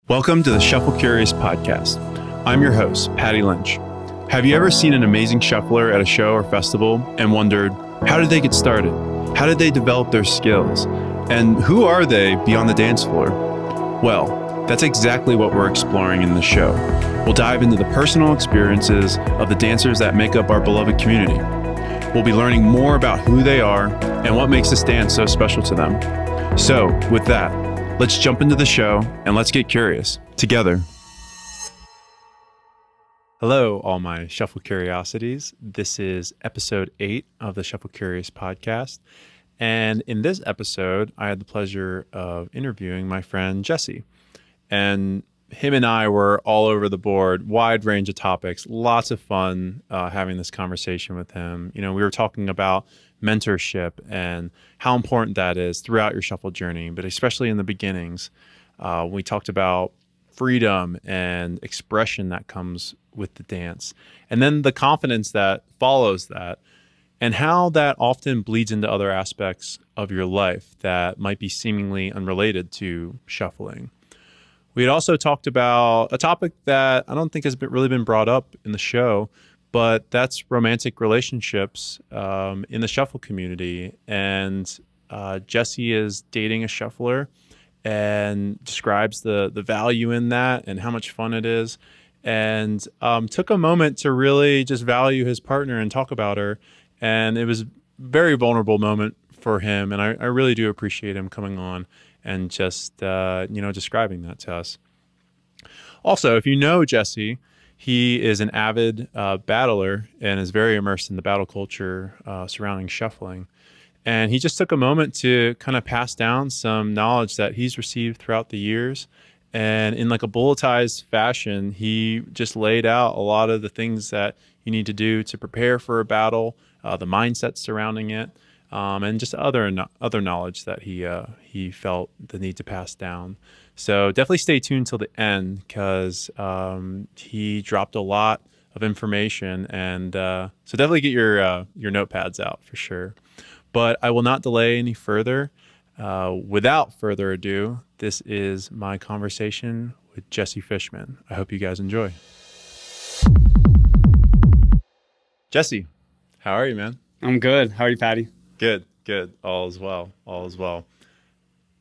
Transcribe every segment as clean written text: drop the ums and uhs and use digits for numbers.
Welcome to the Shuffle Curious podcast. I'm your host, Patty Lynch. Have you ever seen an amazing shuffler at a show or festival and wondered, how did they get started? How did they develop their skills? And who are they beyond the dance floor? Well, that's exactly what we're exploring in the show. We'll dive into the personal experiences of the dancers that make up our beloved community. We'll be learning more about who they are and what makes this dance so special to them. So, with that, let's jump into the show and let's get curious together. Hello, all my Shuffle Curiosities. This is episode 8 of the Shuffle Curious podcast. And in this episode, I had the pleasure of interviewing my friend Jesse. And him and I were all over the board, wide range of topics, lots of fun having this conversation with him. You know, we were talking about mentorship and how important that is throughout your shuffle journey, but especially in the beginnings. We talked about freedom and expression that comes with the dance, and then the confidence that follows that, and how that often bleeds into other aspects of your life that might be seemingly unrelated to shuffling. We had also talked about a topic that I don't think has really been brought up in the show, but that's romantic relationships in the shuffle community. And Jesse is dating a shuffler and describes the value in that and how much fun it is. And took a moment to really just value his partner and talk about her. And it was a very vulnerable moment for him. And I really do appreciate him coming on and just, describing that to us. Also, if you know Jesse, he is an avid battler and is very immersed in the battle culture surrounding shuffling. And he just took a moment to kind of pass down some knowledge that he's received throughout the years. And in like a bulletized fashion, he just laid out a lot of the things that you need to do to prepare for a battle, the mindset surrounding it, and just other knowledge that he felt the need to pass down. So definitely stay tuned till the end, because he dropped a lot of information, and so definitely get your notepads out for sure. But I will not delay any further. Without further ado, this is my conversation with Jesse Fishman. I hope you guys enjoy. Jesse, how are you, man? I'm good. How are you, Patty? Good. All is well.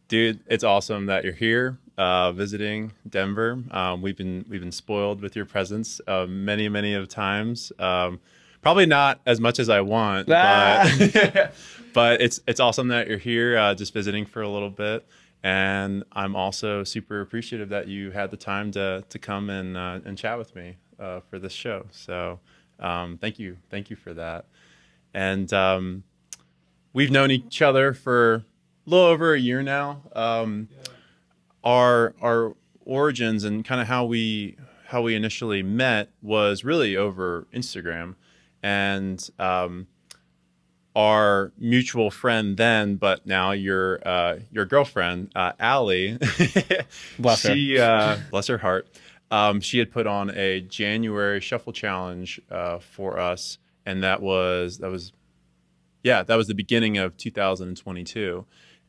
Dude, it's awesome that you're here visiting Denver. We've been spoiled with your presence many of times. Probably not as much as I want, but but it's awesome that you're here just visiting for a little bit. And I'm also super appreciative that you had the time to come and chat with me for this show. So thank you for that. And we've known each other for a little over a year now. Our origins and kind of how we initially met was really over Instagram, and our mutual friend then, but now your girlfriend, Allie, bless her. Bless her heart. She had put on a January shuffle challenge for us, and that was the beginning of 2022.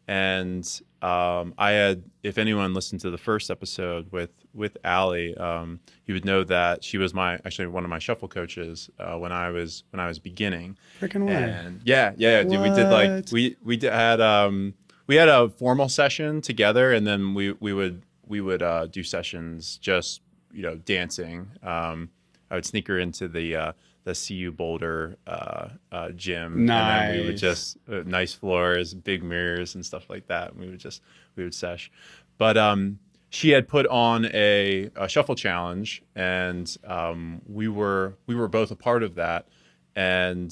And I had, if anyone listened to the first episode with Allie, you would know that she was actually one of my shuffle coaches when I was beginning. Freaking way. And yeah. Dude, we had a formal session together, and then we would do sessions just dancing. I would sneak her into the CU Boulder gym. Nice. And then we would just nice floors, big mirrors and stuff like that. And we would sesh. But she had put on a shuffle challenge, and we were both a part of that. And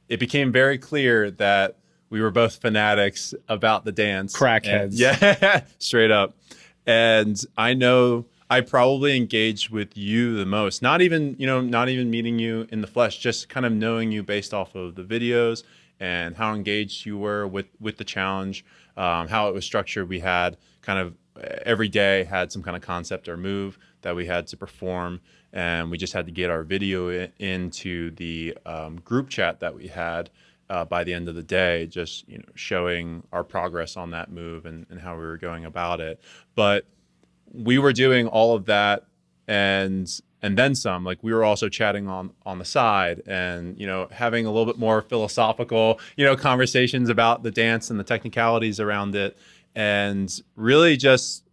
it became very clear that we were both fanatics about the dance. Crackheads. Yeah, straight up. And I know I probably engaged with you the most, not even meeting you in the flesh, just kind of knowing you based off of the videos and how engaged you were with the challenge, how it was structured. We had kind of every day had some kind of concept or move that we had to perform, and we just had to get our video into the group chat that we had by the end of the day, just showing our progress on that move and how we were going about it. But we were doing all of that and then some. Like we were also chatting on the side and, you know, having a little bit more philosophical, you know, conversations about the dance and the technicalities around it. And really just,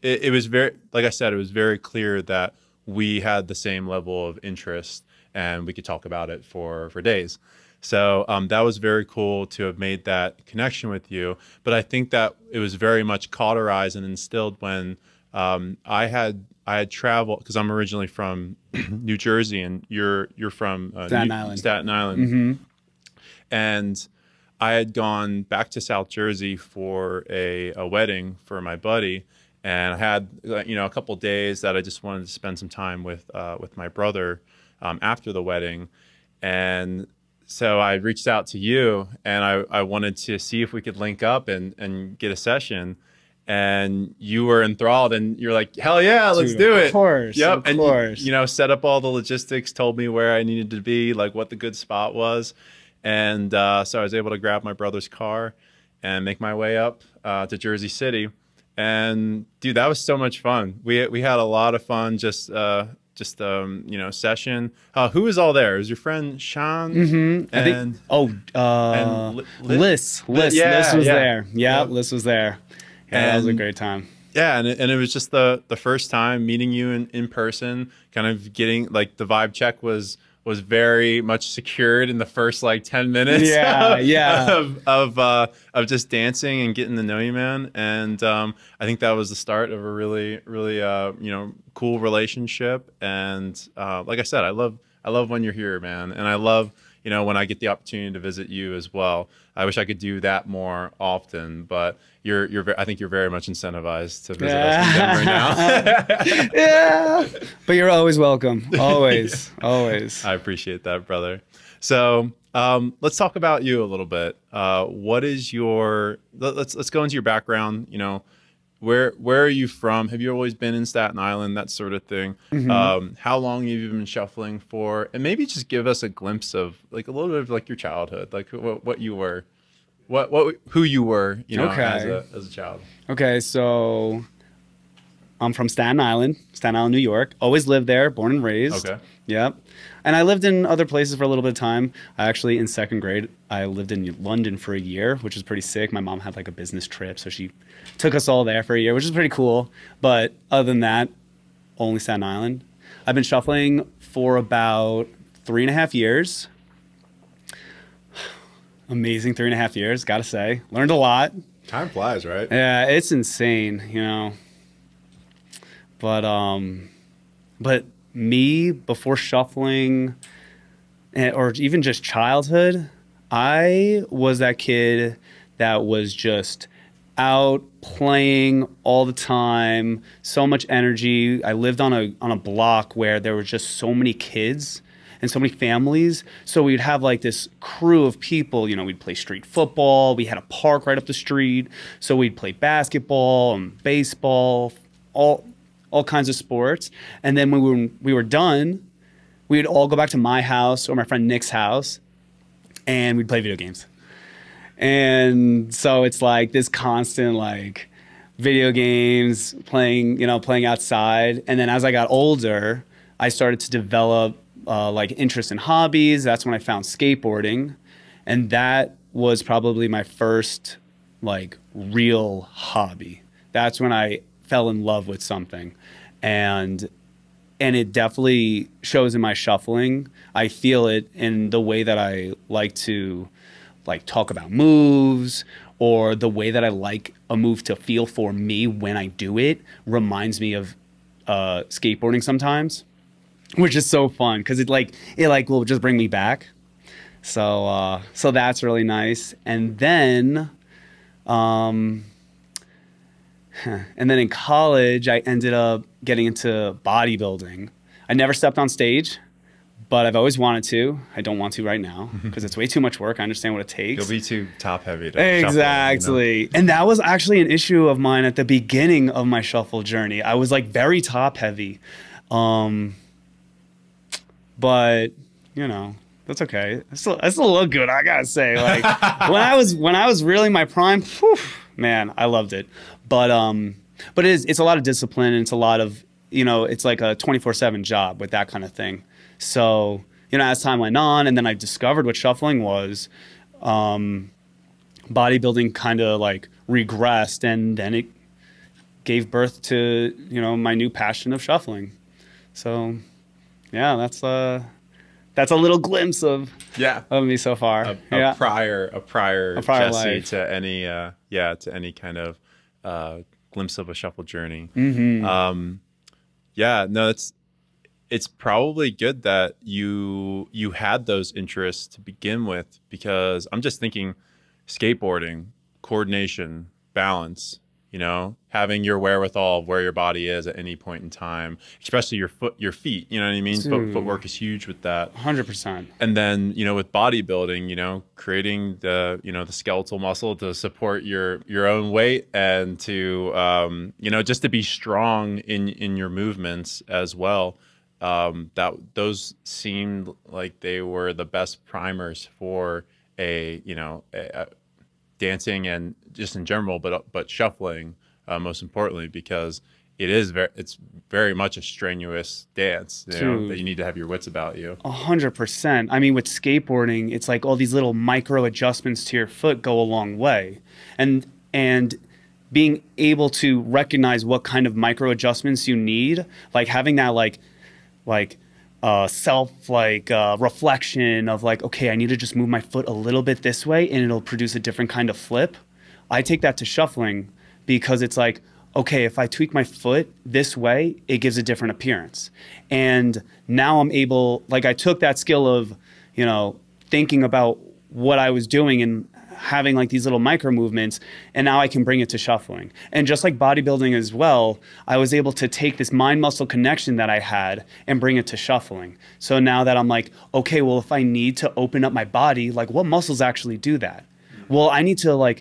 it was very, like I said, it was very clear that we had the same level of interest and we could talk about it for days. So that was very cool to have made that connection with you. But I think that it was very much cauterized and instilled when I had traveled, because I'm originally from New Jersey and you're from Staten Island. Staten Island. Mm-hmm. And I had gone back to South Jersey for a wedding for my buddy. And I had, you know, a couple of days that I just wanted to spend some time with my brother after the wedding. And so I reached out to you and I wanted to see if we could link up and get a session. And you were enthralled and you're like, hell yeah, let's do it. Of course. Yep. Of course. You know, set up all the logistics, told me where I needed to be, like what the good spot was. And so I was able to grab my brother's car and make my way up to Jersey City. And dude, that was so much fun. We had a lot of fun just you know, session. Who was all there? It was your friend Sean? Mm-hmm. And Liz was there. Yeah, Liz was there. Yeah, that was a great time. Yeah, and it was just the first time meeting you in person, kind of getting like the vibe check was very much secured in the first like 10 minutes of just dancing and getting to know you, man. And I think that was the start of a really you know, cool relationship. And like I said, I love when you're here, man. And I love, you know, when I get the opportunity to visit you as well. I wish I could do that more often, but I think you're very much incentivized to visit us in Denver now. Yeah, but you're always welcome. Always, always. I appreciate that, brother. So let's talk about you a little bit. What is your? Let's go into your background. You know, where are you from? Have you always been in Staten Island? That sort of thing. Mm-hmm. How long have you been shuffling for? And maybe just give us a glimpse of like a little bit of like your childhood, like what you were. Who you were, you know, as a child. Okay, so I'm from Staten Island, New York. Always lived there, born and raised. Okay. Yep. And I lived in other places for a little bit of time. I actually, in second grade, I lived in London for a year, which was pretty sick. My mom had like a business trip, so she took us all there for a year, which is pretty cool. But other than that, only Staten Island. I've been shuffling for about 3.5 years. Amazing 3.5 years, gotta say. Learned a lot. Time flies, right? Yeah, it's insane, you know. But me, before shuffling, or even just childhood, I was that kid that was just out playing all the time, so much energy. I lived on a block where there were just so many kids and so many families. So we'd have like this crew of people, you know, we'd play street football. We had a park right up the street. So we'd play basketball and baseball, all kinds of sports. And then when we were done, we'd all go back to my house or my friend Nick's house and we'd play video games. And so it's like this constant like video games, playing outside. And then as I got older, I started to develop like interest in hobbies. That's when I found skateboarding. And that was probably my first like real hobby. That's when I fell in love with something. And it definitely shows in my shuffling. I feel it in the way that I like to like talk about moves, or the way that I like a move to feel for me when I do it reminds me of skateboarding sometimes. Which is so fun because it will just bring me back. So that's really nice. And then in college, I ended up getting into bodybuilding. I never stepped on stage, but I've always wanted to. I don't want to right now because it's way too much work. I understand what it takes. You'll be too top heavy to exactly. Shuffle, you know? And that was actually an issue of mine at the beginning of my shuffle journey. I was like very top heavy. But you know, that's okay. I still look good, I gotta say. Like when I was really my prime, whew, man, I loved it. But But it's a lot of discipline, and it's a lot of, it's like a 24/7 job with that kind of thing. So, as time went on, and then I discovered what shuffling was, bodybuilding kind of like regressed, and then it gave birth to, my new passion of shuffling. So, yeah, that's a little glimpse of me so far. A prior Jesse life. to any kind of glimpse of a shuffle journey. Mm-hmm. No, it's probably good that you had those interests to begin with, because I'm just thinking skateboarding, coordination, balance, having your wherewithal of where your body is at any point in time, especially your feet, you know what I mean? Footwork is huge with that. 100%. And then, with bodybuilding, creating the skeletal muscle to support your own weight, and to, just to be strong in your movements as well. Those seemed like they were the best primers for a dancing, and just in general, but shuffling, most importantly, because it's very much a strenuous dance, that you need to have your wits about you. 100%. I mean, with skateboarding, it's like all these little micro adjustments to your foot go a long way, and being able to recognize what kind of micro adjustments you need, like having that reflection of like, okay, I need to just move my foot a little bit this way and it'll produce a different kind of flip. I take that to shuffling, because it's like, okay, if I tweak my foot this way, it gives a different appearance. And now I'm able, like, I took that skill of, thinking about what I was doing and having like these little micro movements, and now I can bring it to shuffling. And just like bodybuilding as well, I was able to take this mind muscle connection that I had and bring it to shuffling. So now that I'm like, okay, well, if I need to open up my body, like what muscles actually do that? Well, I need to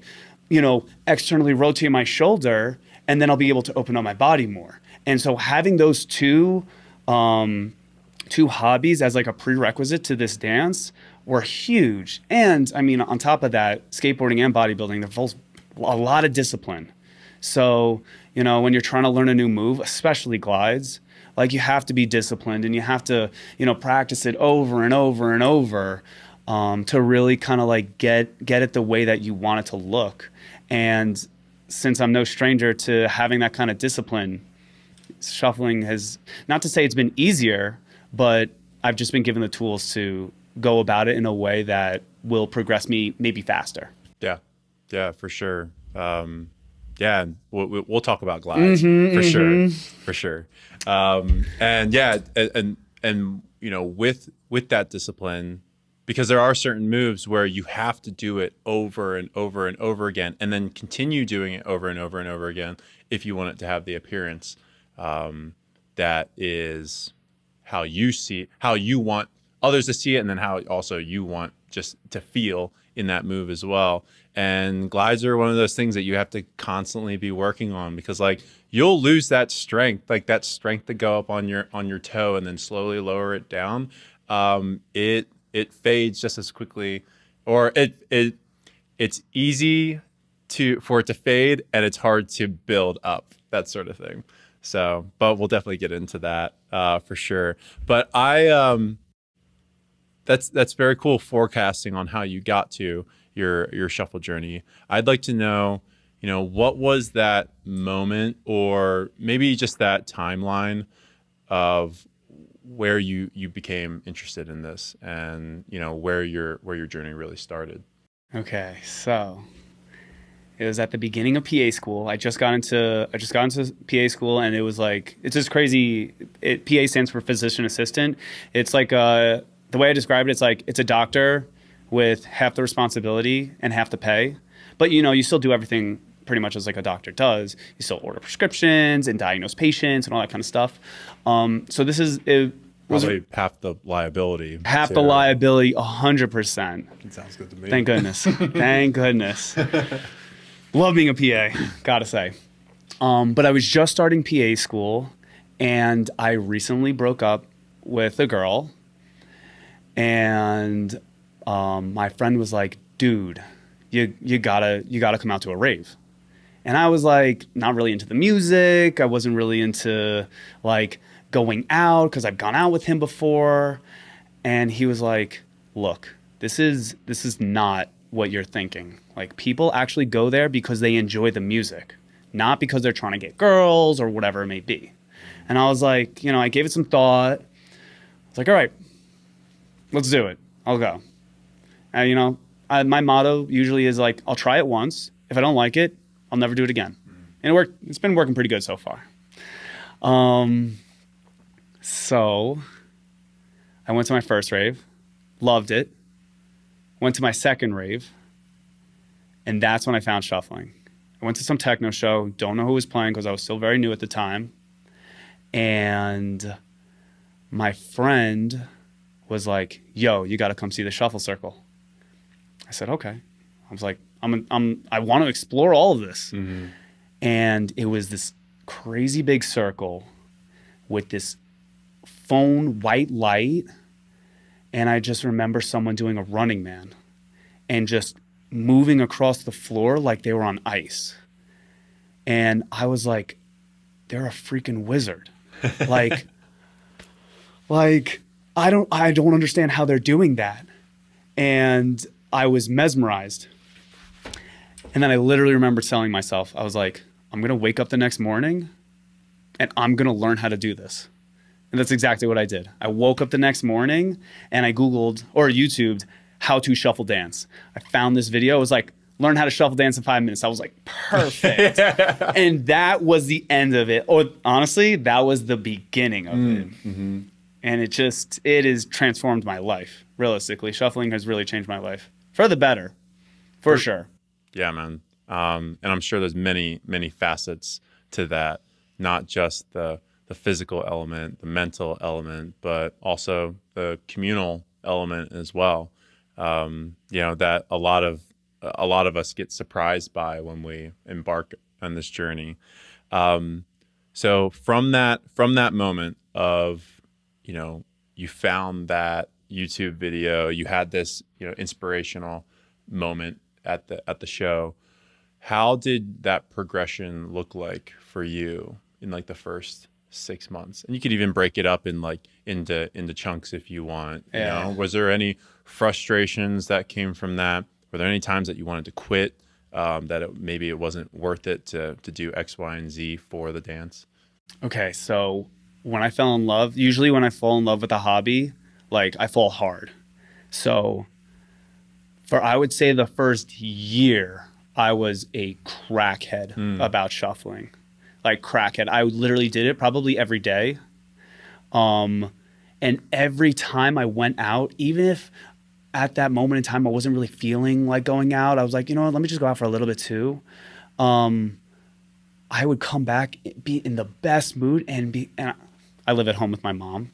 externally rotate my shoulder, and then I'll be able to open up my body more. And so having those two hobbies as like a prerequisite to this dance were huge. And I mean, on top of that, skateboarding and bodybuilding, they're both a lot of discipline. So, when you're trying to learn a new move, especially glides, like you have to be disciplined, and you have to, practice it over and over and over, to really kind of like get it the way that you want it to look. And since I'm no stranger to having that kind of discipline, shuffling has, not to say it's been easier, but I've just been given the tools to go about it in a way that will progress me maybe faster. Yeah, for sure. And we'll talk about glides for sure. With that discipline, because there are certain moves where you have to do it over and over and over again, and then continue doing it over and over and over again if you want it to have the appearance that is how you want others to see it, and then how also you want just to feel in that move as well. And glides are one of those things that you have to constantly be working on, because like you'll lose that strength, to go up on your toe and then slowly lower it down. It fades just as quickly, or it's easy for it to fade, and it's hard to build up, that sort of thing. So, but we'll definitely get into that for sure. But that's very cool, forecasting on how you got to your shuffle journey. I'd like to know, what was that moment, or maybe just that timeline of where you became interested in this, and where your journey really started. Okay, so it was at the beginning of PA school. I just got into PA school, and it was like, it's just crazy. PA stands for physician assistant. It's like the way I describe it, it's like it's a doctor with half the responsibility and half the pay, but you still do everything pretty much as like a doctor does. You still order prescriptions and diagnose patients and all that kind of stuff. So this is probably half the liability. Half the liability, 100%. It sounds good to me. Thank goodness. Thank goodness. Love being a PA, gotta say. But I was just starting PA school, and I recently broke up with a girl, and my friend was like, dude, you gotta come out to a rave. And I was like, not really into the music. I wasn't really into like going out because I've gone out with him before. And he was like, look, this is not what you're thinking. Like, people actually go there because they enjoy the music, not because they're trying to get girls or whatever it may be. And I was like, I gave it some thought. I was like, all right, let's do it. I'll go. And, my motto usually is like, I'll try it once. If I don't like it, I'll never do it again. And it worked. It's been working pretty good so far. So I went to my first rave, loved it. Went to my second rave, and that's when I found shuffling. I went to some techno show, don't know who was playing because I was still very new at the time. And my friend was like, yo, you got to come see the Shuffle Circle. I said, okay. I was like, I want to explore all of this. Mm-hmm. And it was this crazy big circle with this phone white light. And I just remember someone doing a running man and just moving across the floor like they were on ice. And I was like, they're a freaking wizard. like I don't understand how they're doing that. And I was mesmerized. And then I literally remember telling myself, I was like, I'm going to wake up the next morning and I'm going to learn how to do this. And that's exactly what I did. I woke up the next morning and I Googled or YouTubed how to shuffle dance. I found this video. It was like, learn how to shuffle dance in 5 minutes. I was like, perfect. And that was the end of it. Or honestly, that was the beginning of it. Mm-hmm. And it has transformed my life. Realistically, shuffling has really changed my life for the better, for sure. Yeah, man. And I'm sure there's many, many facets to that, not just the physical element, the mental element, but also the communal element as well. That a lot of us get surprised by when we embark on this journey. So from that moment of, you found that YouTube video, you had this, inspirational moment at the show. How did that progression look like for you in like the first 6 months? And you could even break it up in like into chunks if you want. Yeah. Was there any frustrations that came from that? Were there any times that you wanted to quit, that maybe it wasn't worth it to do X, Y, and Z for the dance? Okay, so when I fell in love, usually when I fall in love with a hobby, like I fall hard. So for I would say the first year, I was a crackhead about shuffling. Like crackhead. I literally did it probably every day. And every time I went out, even if at that moment in time I wasn't really feeling like going out, I was like, you know what, let me just go out for a little bit too. I would come back, be in the best mood, and I live at home with my mom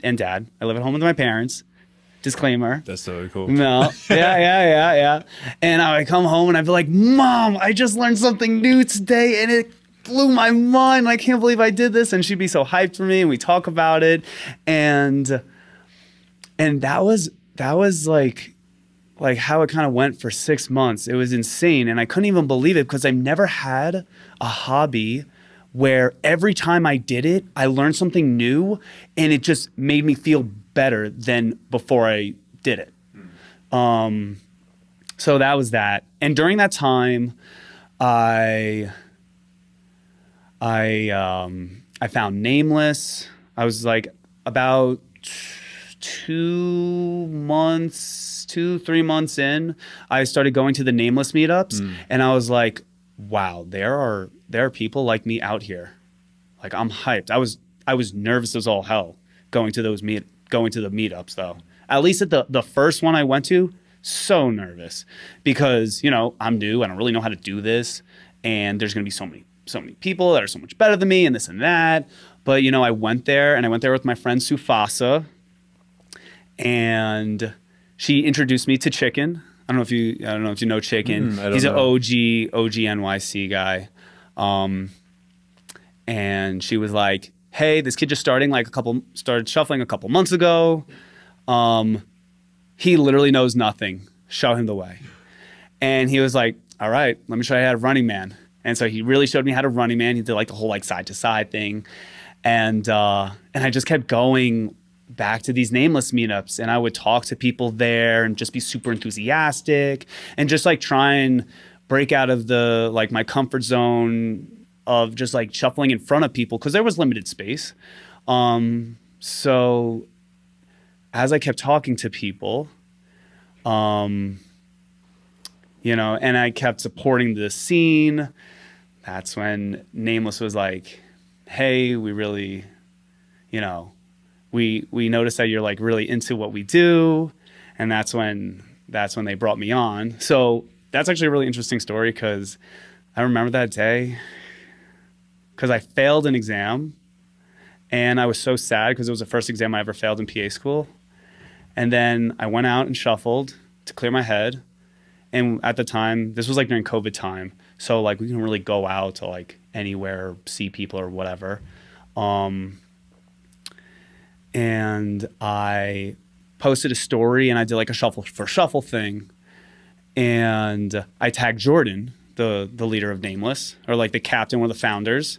and dad. I live at home with my parents. Disclaimer. That's so cool. No. Yeah. And I would come home and I'd be like, Mom, I just learned something new today and it blew my mind. I can't believe I did this. And she'd be so hyped for me and we talk about it. And that was like how it kind of went for 6 months. It was insane. And I couldn't even believe it because I've never had a hobby where every time I did it, I learned something new and it just made me feel better than before I did it. So that was that. And during that time, I found Nameless. I was like about 3 months in, I started going to the Nameless meetups and I was like, wow, there are people like me out here. Like I'm hyped. I was nervous as all hell going to the meetups though. At least at the first one I went to, so nervous because, I'm new. I don't really know how to do this. And there's going to be so many people that are so much better than me and this and that. But, I went there with my friend Sufasa and she introduced me to Chicken. I don't know if you know Chicken. He's an OG NYC guy. And she was like, hey, this kid just started shuffling a couple months ago. He literally knows nothing. Show him the way. And he was like, all right, let me show you how to running man. And so he really showed me how to Running Man. He did like the whole like side to side thing. And I just kept going back to these Nameless meetups, and I would talk to people there and just be super enthusiastic and just like try and break out of the like my comfort zone of just like shuffling in front of people because there was limited space. So as I kept talking to people, you know, and I kept supporting the scene, that's when Nameless was like, hey, we really, you know, we noticed that you're like really into what we do. And that's when they brought me on. So that's actually a really interesting story because I remember that day because I failed an exam and I was so sad because it was the first exam I ever failed in PA school. And then I went out and shuffled to clear my head. And at the time, this was like during COVID time. So like we couldn't really go out to like anywhere, see people or whatever. And I posted a story and I did like a shuffle for shuffle thing. And I tagged Jordan, the leader of Nameless, or like the captain, one of the founders.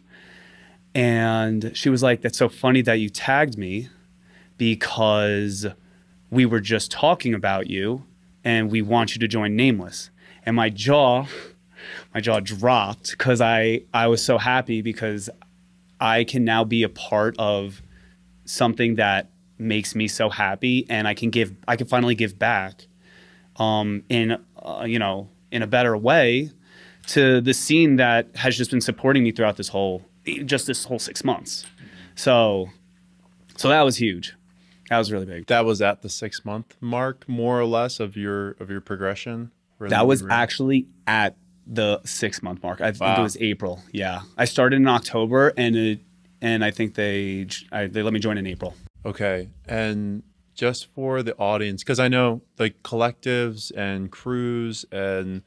And she was like, that's so funny that you tagged me because we were just talking about you and we want you to join Nameless. And my jaw dropped because I was so happy because I can now be a part of something that makes me so happy, and I can finally give back in a better way to the scene that has just been supporting me throughout this whole 6 months. So that was huge. That was really big. That was at the 6-month mark, more or less, of your progression? That was actually at the 6-month mark. I think it was April. Yeah. I started in October and I think they let me join in April. Okay. And just for the audience, because I know like collectives and crews and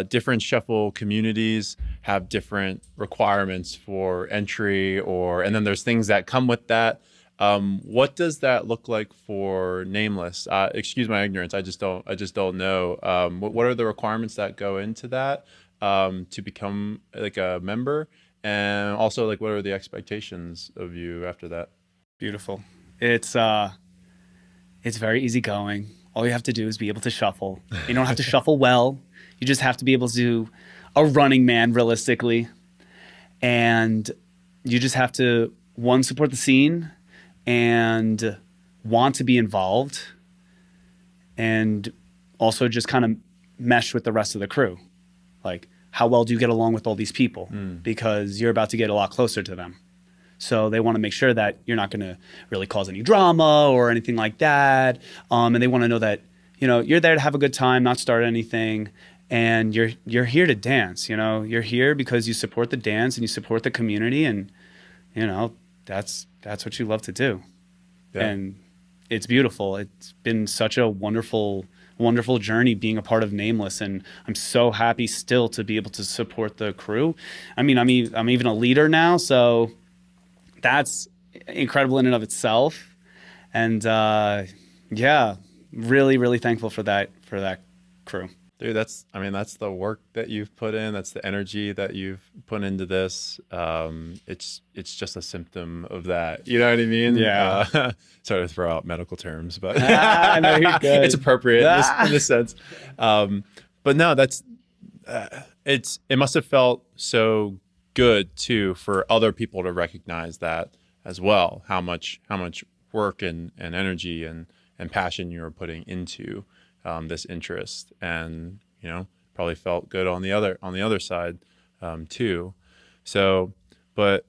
different shuffle communities have different requirements for entry, and then there's things that come with that. What does that look like for Nameless? Excuse my ignorance. I just don't know. What are the requirements that go into that to become like a member? And also, like, what are the expectations of you after that? Beautiful. It's very easygoing. All you have to do is be able to shuffle. You don't have to shuffle well. You just have to be able to do a Running Man realistically. And you just have to, one, support the scene and want to be involved, and also just kind of mesh with the rest of the crew. Like, how well do you get along with all these people? Because you're about to get a lot closer to them. So they want to make sure that you're not going to really cause any drama or anything like that. And they want to know that, you know, you're there to have a good time, not start anything. And you're here to dance, you know, you're here because you support the dance and you support the community, and, you know, that's what you love to do. Yeah. And it's beautiful. It's been such a wonderful journey being a part of Nameless, and I'm so happy still to be able to support the crew. I mean, I'm even a leader now, so that's incredible in and of itself. And yeah, really, really thankful for that crew. Dude, that's the work that you've put in. That's the energy that you've put into this. It's just a symptom of that. You know what I mean? Yeah. Sorry to throw out medical terms, but no, you're good. It's appropriate in this sense. But no, it must have felt so good too for other people to recognize that as well. How much work and energy and passion you were putting into this interest, and, you know, probably felt good on the other side too. So, but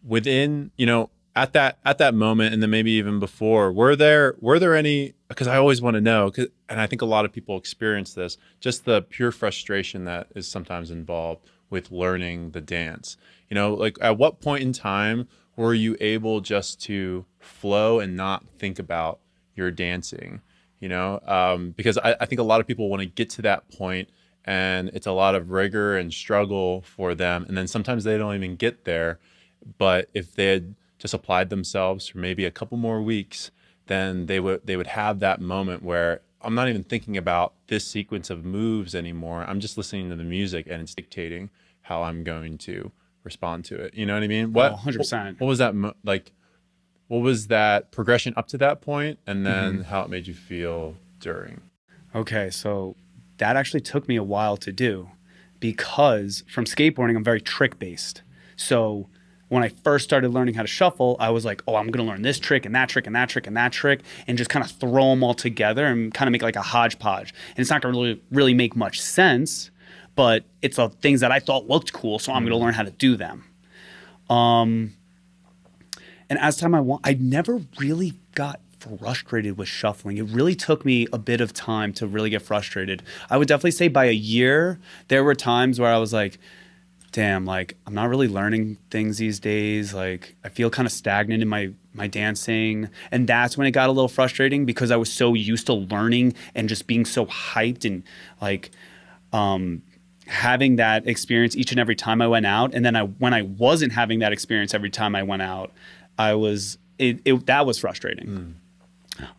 within, you know, at that moment, and then maybe even before, were there any, because I always want to know, and I think a lot of people experience this, just the pure frustration that is sometimes involved with learning the dance. You know, like, at what point in time were you able just to flow and not think about your dancing? You know, because I think a lot of people want to get to that point, and it's a lot of rigor and struggle for them. And then sometimes they don't even get there. But if they had just applied themselves for maybe a couple more weeks, then they would have that moment where I'm not even thinking about this sequence of moves anymore. I'm just listening to the music and it's dictating how I'm going to respond to it. You know what I mean? Oh, 100%. What was that like? What was that progression up to that point, and then how it made you feel during? Okay, so that actually took me a while to do because from skateboarding, I'm very trick based. So when I first started learning how to shuffle, I was like, oh, I'm going to learn this trick and that trick and that trick and that trick and just kind of throw them all together and kind of make like a hodgepodge. And it's not going to really make much sense, but it's the things that I thought looked cool, so I'm going to learn how to do them. And as time I never really got frustrated with shuffling. It really took me a bit of time to really get frustrated. I would definitely say by a year, there were times where I was like, damn, like I'm not really learning things these days. Like I feel kind of stagnant in my dancing. And that's when it got a little frustrating because I was so used to learning and just being so hyped and like having that experience each and every time I went out. And then when I wasn't having that experience every time I went out, that was frustrating.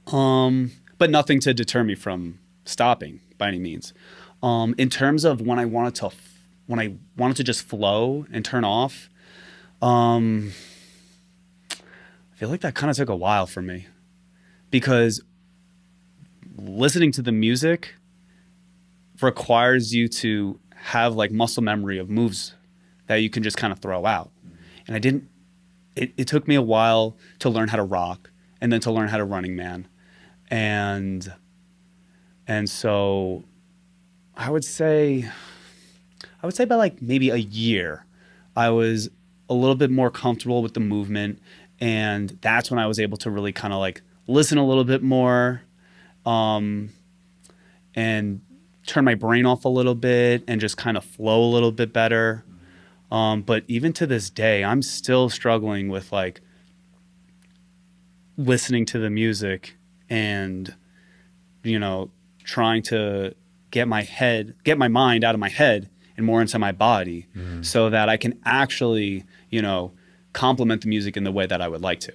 But nothing to deter me from stopping by any means. In terms of when I wanted to just flow and turn off, I feel like that kind of took a while for me because listening to the music requires you to have like muscle memory of moves that you can just kind of throw out. And I didn't. It took me a while to learn how to rock and then to learn how to Running Man. And so I would say by like maybe a year, I was a little bit more comfortable with the movement. And that's when I was able to really kind of like listen a little bit more and turn my brain off a little bit and just kind of flow a little bit better. But even to this day, I'm still struggling with like listening to the music and, you know, trying to get my mind out of my head and more into my body so that I can actually, you know, complement the music in the way that I would like to.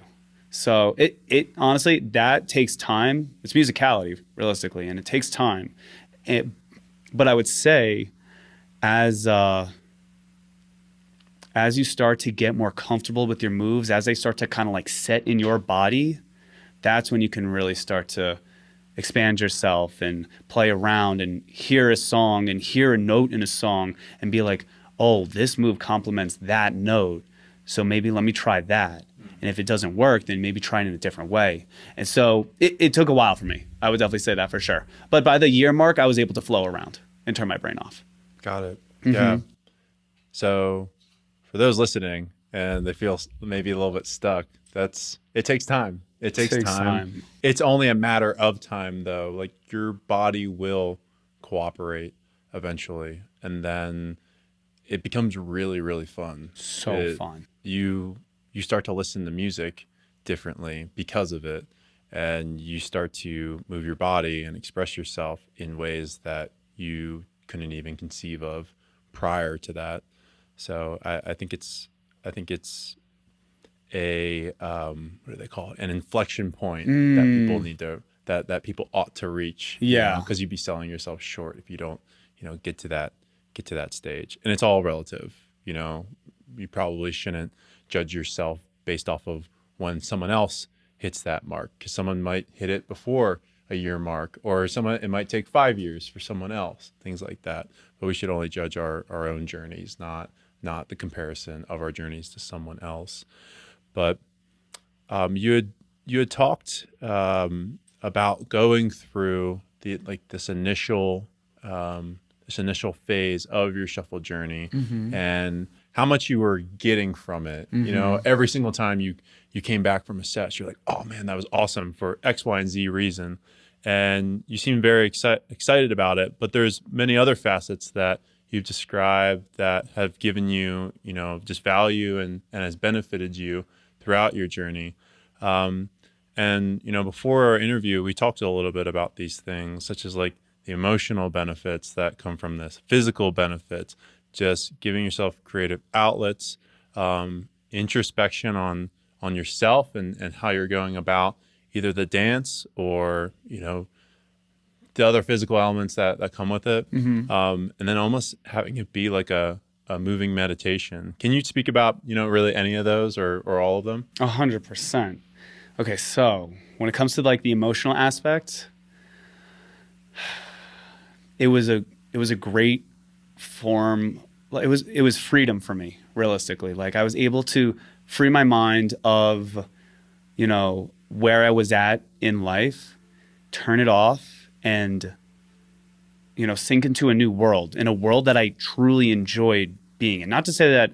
So it honestly, that takes time. It's musicality realistically, and it takes time. But I would say as you start to get more comfortable with your moves, as they start to kind of like set in your body, that's when you can really start to expand yourself and play around and hear a song and hear a note in a song and be like, oh, this move complements that note. So maybe let me try that. And if it doesn't work, then maybe try it in a different way. And so it took a while for me. I would definitely say that for sure. But by the year mark, I was able to flow around and turn my brain off. Got it. Yeah. So for those listening and they feel maybe a little bit stuck, it takes time. It takes time. It's only a matter of time though. Like your body will cooperate eventually. And then it becomes really, really fun. So fun. You start to listen to music differently because of it. And you start to move your body and express yourself in ways that you couldn't even conceive of prior to that. So I think it's a what do they call it? An inflection point that people need to that people ought to reach. Yeah, because you'd be selling yourself short if you don't, get to that stage. And it's all relative. You probably shouldn't judge yourself based off of when someone else hits that mark, because someone might hit it before a year mark, or it might take 5 years for someone else, things like that. But we should only judge our own journeys, not the comparison of our journeys to someone else. But you had talked about going through this initial phase of your shuffle journey and how much you were getting from it. Every single time you came back from a set, you're like, oh man, that was awesome for X, Y, and Z reason. And you seem very excited about it, but there's many other facets that you've described that have given you, just value and has benefited you throughout your journey. Before our interview, we talked a little bit about these things, such as like the emotional benefits that come from this, physical benefits, just giving yourself creative outlets, introspection on yourself and how you're going about either the dance or, the other physical elements that come with it, Mm-hmm. and then almost having it be like a moving meditation. Can you speak about, really any of those or all of them? 100%. Okay, so when it comes to like the emotional aspect, it was a great form. It was freedom for me, realistically. Like I was able to free my mind of, where I was at in life, turn it off, and sink into a new world, in a world that I truly enjoyed being in. Not to say that,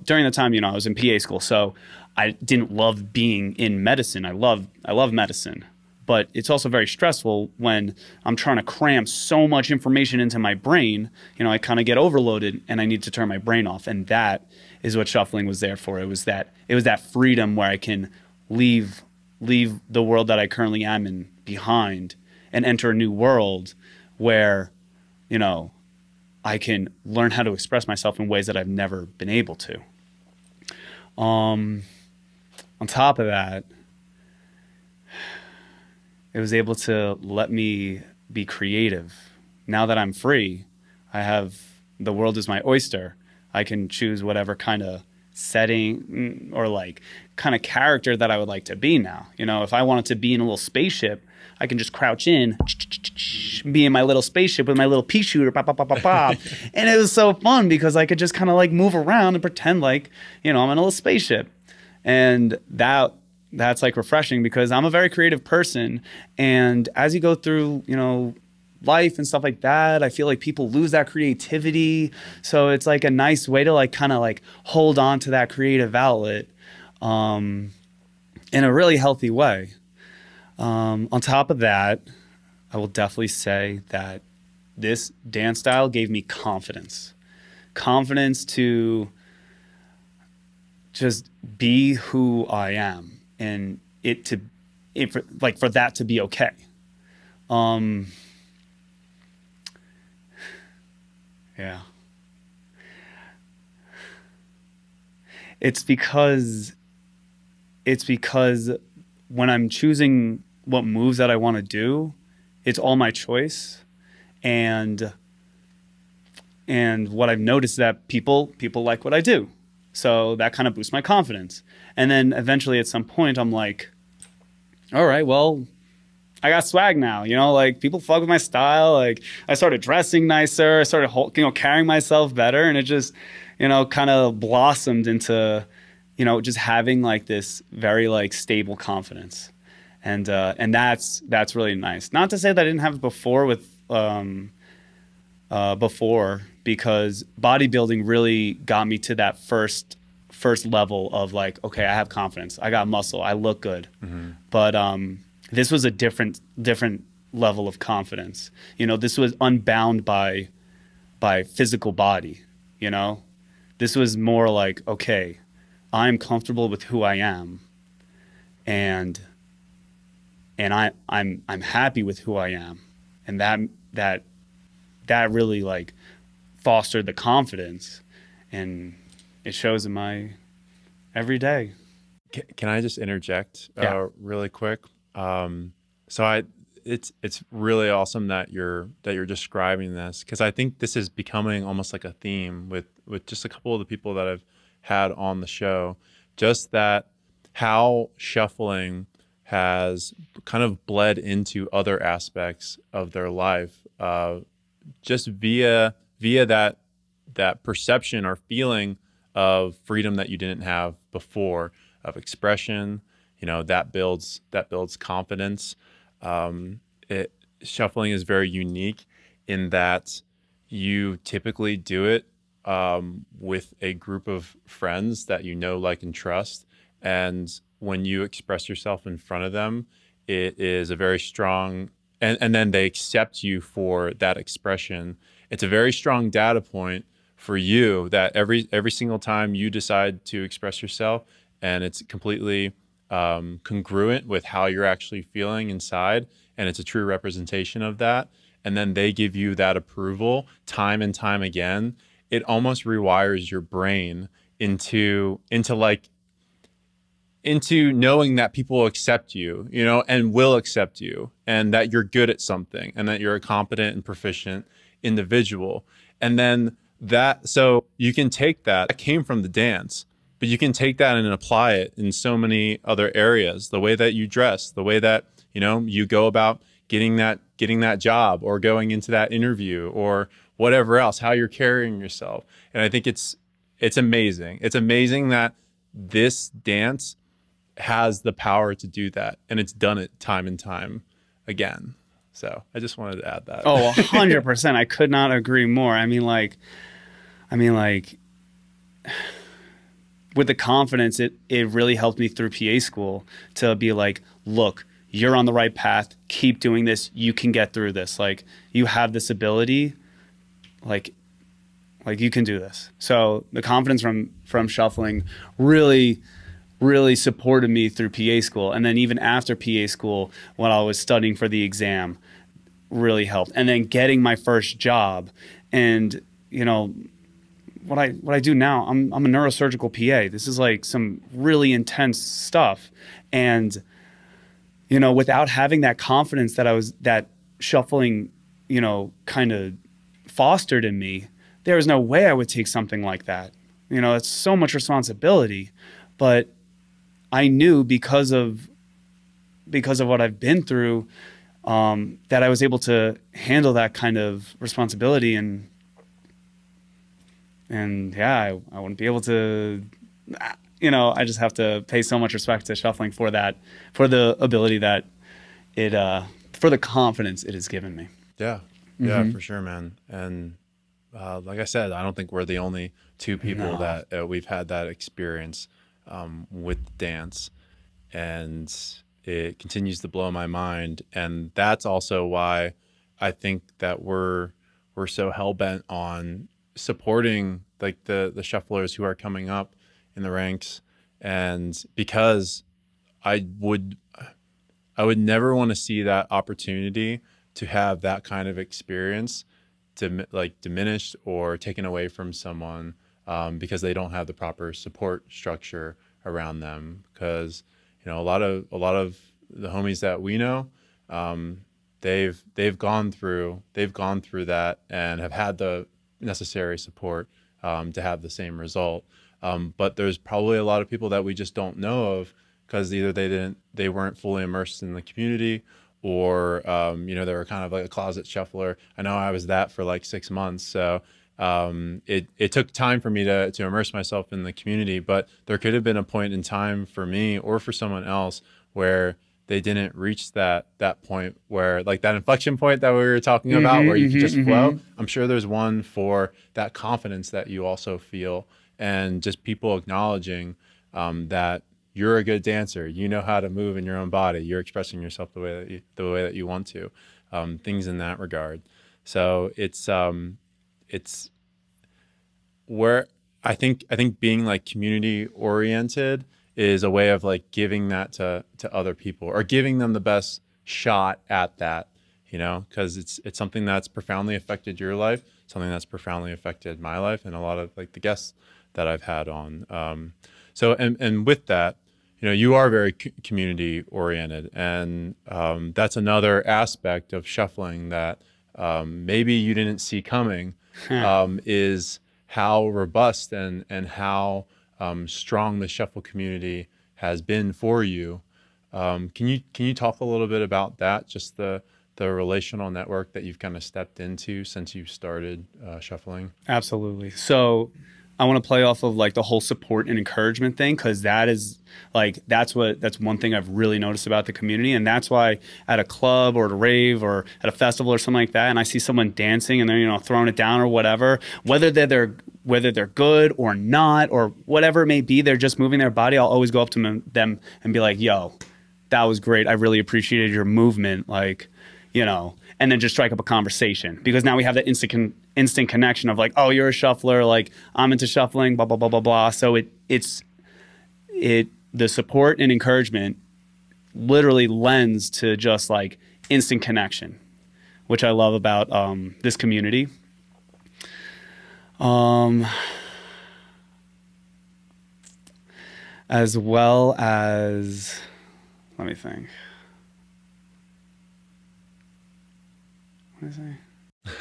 during the time, I was in PA school, so I didn't love being in medicine. I love medicine, but it's also very stressful when I'm trying to cram so much information into my brain. I kind of get overloaded and I need to turn my brain off. And that is what shuffling was there for. It was that freedom where I can leave the world that I currently am in behind and enter a new world where, I can learn how to express myself in ways that I've never been able to. On top of that, it was able to let me be creative. Now that I'm free, the world is my oyster. I can choose whatever kind of setting or like kind of character that I would like to be now. If I wanted to be in a little spaceship, I can just crouch in, be in my little spaceship with my little pea shooter, pop, pop, pop, pop, pop. And it was so fun because I could just kind of like move around and pretend like, I'm in a little spaceship. And that's like refreshing because I'm a very creative person. And as you go through, life and stuff like that, I feel like people lose that creativity. So it's like a nice way to like kind of like hold on to that creative outlet in a really healthy way. On top of that, I will definitely say that this dance style gave me confidence to just be who I am and for that to be okay. Yeah. It's because when I'm choosing what moves that I want to do, it's all my choice. And what I've noticed is that people like what I do. So that kind of boosts my confidence. And then eventually at some point I'm like, all right, well, I got swag now, like people fuck with my style. Like I started dressing nicer. I started, carrying myself better. And it just, kind of blossomed into, just having like this very like stable confidence. And that's really nice. Not to say that I didn't have it before because bodybuilding really got me to that first level of like, okay, I have confidence. I got muscle. I look good. Mm-hmm. But this was a different level of confidence. This was unbound by physical body. This was more like, okay, I'm comfortable with who I am, and I'm happy with who I am, and that really like fostered the confidence, and it shows in my everyday. Can I just interject really quick? It's really awesome that you're describing this, because I think this is becoming almost like a theme with just a couple of the people that I've had on the show, just that how shuffling has kind of bled into other aspects of their life, just via that perception or feeling of freedom that you didn't have before, of expression. That builds confidence. Shuffling is very unique in that you typically do it with a group of friends that like, and trust. And when you express yourself in front of them, it is a very strong, and then they accept you for that expression. It's a very strong data point for you that every single time you decide to express yourself, and it's completely congruent with how you're actually feeling inside, and it's a true representation of that, and then they give you that approval time and time again, it almost rewires your brain into like into knowing that people will accept you, you know, and will accept you, and that you're good at something, and that you're a competent and proficient individual. And then so you can take that came from the dance, but you can take that and apply it in so many other areas. The way that you dress, the way that, you know, you go about getting that job, or going into that interview, or whatever else, how you're carrying yourself. And I think it's amazing. It's amazing that this dance has the power to do that, and it's done it time and time again. So I just wanted to add that. Oh, 100%. I could not agree more. I mean, like, with the confidence, it really helped me through PA school to be like, look, you're on the right path. Keep doing this. You can get through this. Like, you have this ability. Like you can do this. So the confidence from shuffling really, really supported me through PA school. And then even after PA school, when I was studying for the exam, really helped. And then getting my first job, and, you know, what I do now, I'm a neurosurgical PA. This is like some really intense stuff. And, you know, without having that confidence that shuffling, you know, kind of fostered in me, there was no way I would take something like that. You know, it's so much responsibility, but I knew because of what I've been through, that I was able to handle that kind of responsibility, and yeah, I wouldn't be able to, you know, I just have to pay so much respect to shuffling for that, for the ability that for the confidence it has given me. Yeah. Yeah, for sure, man. And like I said, I don't think we're the only two people that we've had that experience with dance, and it continues to blow my mind. And that's also why I think that we're so hell-bent on supporting like the shufflers who are coming up in the ranks. And because I would never want to see that opportunity to have that kind of experience diminished or taken away from someone because they don't have the proper support structure around them. Because, you know, a lot of the homies that we know, they've gone through that and have had the necessary support to have the same result. But there's probably a lot of people that we just don't know of, because either they weren't fully immersed in the community, or you know, they were kind of like a closet shuffler. I know I was that for like 6 months. So it took time for me to immerse myself in the community, but there could have been a point in time for me or for someone else where they didn't reach that point, where like that inflection point that we were talking about, where you could just flow. I'm sure there's one for that confidence that you also feel, and just people acknowledging that you're a good dancer. You know how to move in your own body. You're expressing yourself the way that you want to. Things in that regard. So it's where I think being like community oriented is a way of like giving that to other people, or giving them the best shot at that, you know, because it's something that's profoundly affected your life, something that's profoundly affected my life, and a lot of like the guests that I've had on. So, and with that, you know, you are very community oriented, and that's another aspect of shuffling that maybe you didn't see coming, is how robust and how strong the shuffle community has been for you. Can you talk a little bit about that? Just the relational network that you've kind of stepped into since you started shuffling? Absolutely. So I want to play off of like the whole support and encouragement thing, because that is like, that's one thing I've really noticed about the community. And that's why at a club or at a rave or at a festival or something like that, and I see someone dancing and they're, you know, throwing it down or whatever, whether they're good or not, or whatever it may be, they're just moving their body, I'll always go up to them and be like, yo, that was great. I really appreciated your movement. Like, you know, and then just strike up a conversation, because now we have that instant connection of like, oh, you're a shuffler, like I'm into shuffling, blah, blah, blah, blah, blah. So the support and encouragement literally lends to just like instant connection, which I love about this community. as well as, let me think. What did I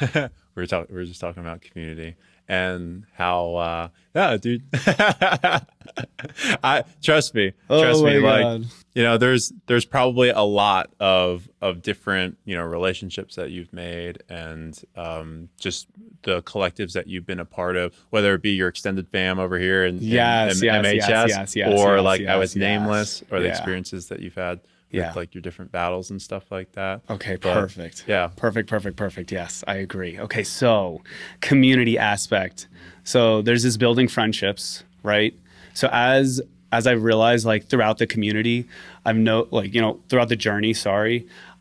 say? We were just talking about community and how yeah, dude. Trust me, like God. you know, there's probably a lot of different, you know, relationships that you've made, and just the collectives that you've been a part of, whether it be your extended fam over here in MHS, or like I was Nameless, or the experiences that you've had with like your different battles and stuff like that. Okay, but, perfect. Yeah. Perfect. Yes, I agree. Okay, so community aspect. So there's this building friendships, right? So as I realized, like throughout the community, throughout the journey,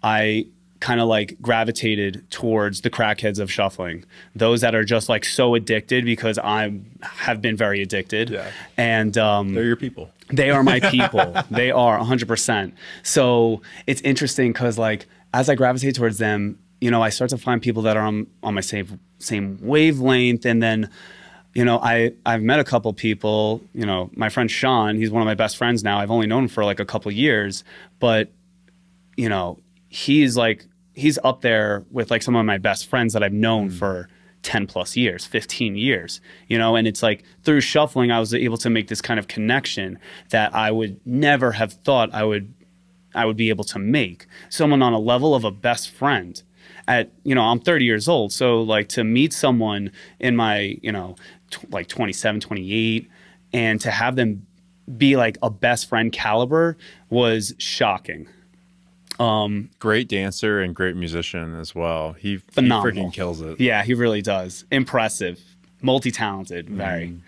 I kind of like gravitated towards the crackheads of shuffling, those that are just like so addicted, because I have been very addicted. Yeah. And they're your people. They are my people. They are 100%. So it's interesting because like as I gravitate towards them, you know, I start to find people that are on my same wavelength. And then, you know, I've met a couple people, you know, my friend Sean, he's one of my best friends now. I've only known him for like a couple years, but you know, he's up there with like some of my best friends that I've known for 10 plus years, 15 years, you know, and it's like through shuffling, I was able to make this kind of connection that I would never have thought I would be able to make. Someone on a level of a best friend at, you know, I'm 30 years old. So like to meet someone in my, you know, like 27, 28, and to have them be like a best friend caliber was shocking. Great dancer and great musician as well. He freaking kills it. Yeah, he really does. Impressive, multi-talented, very.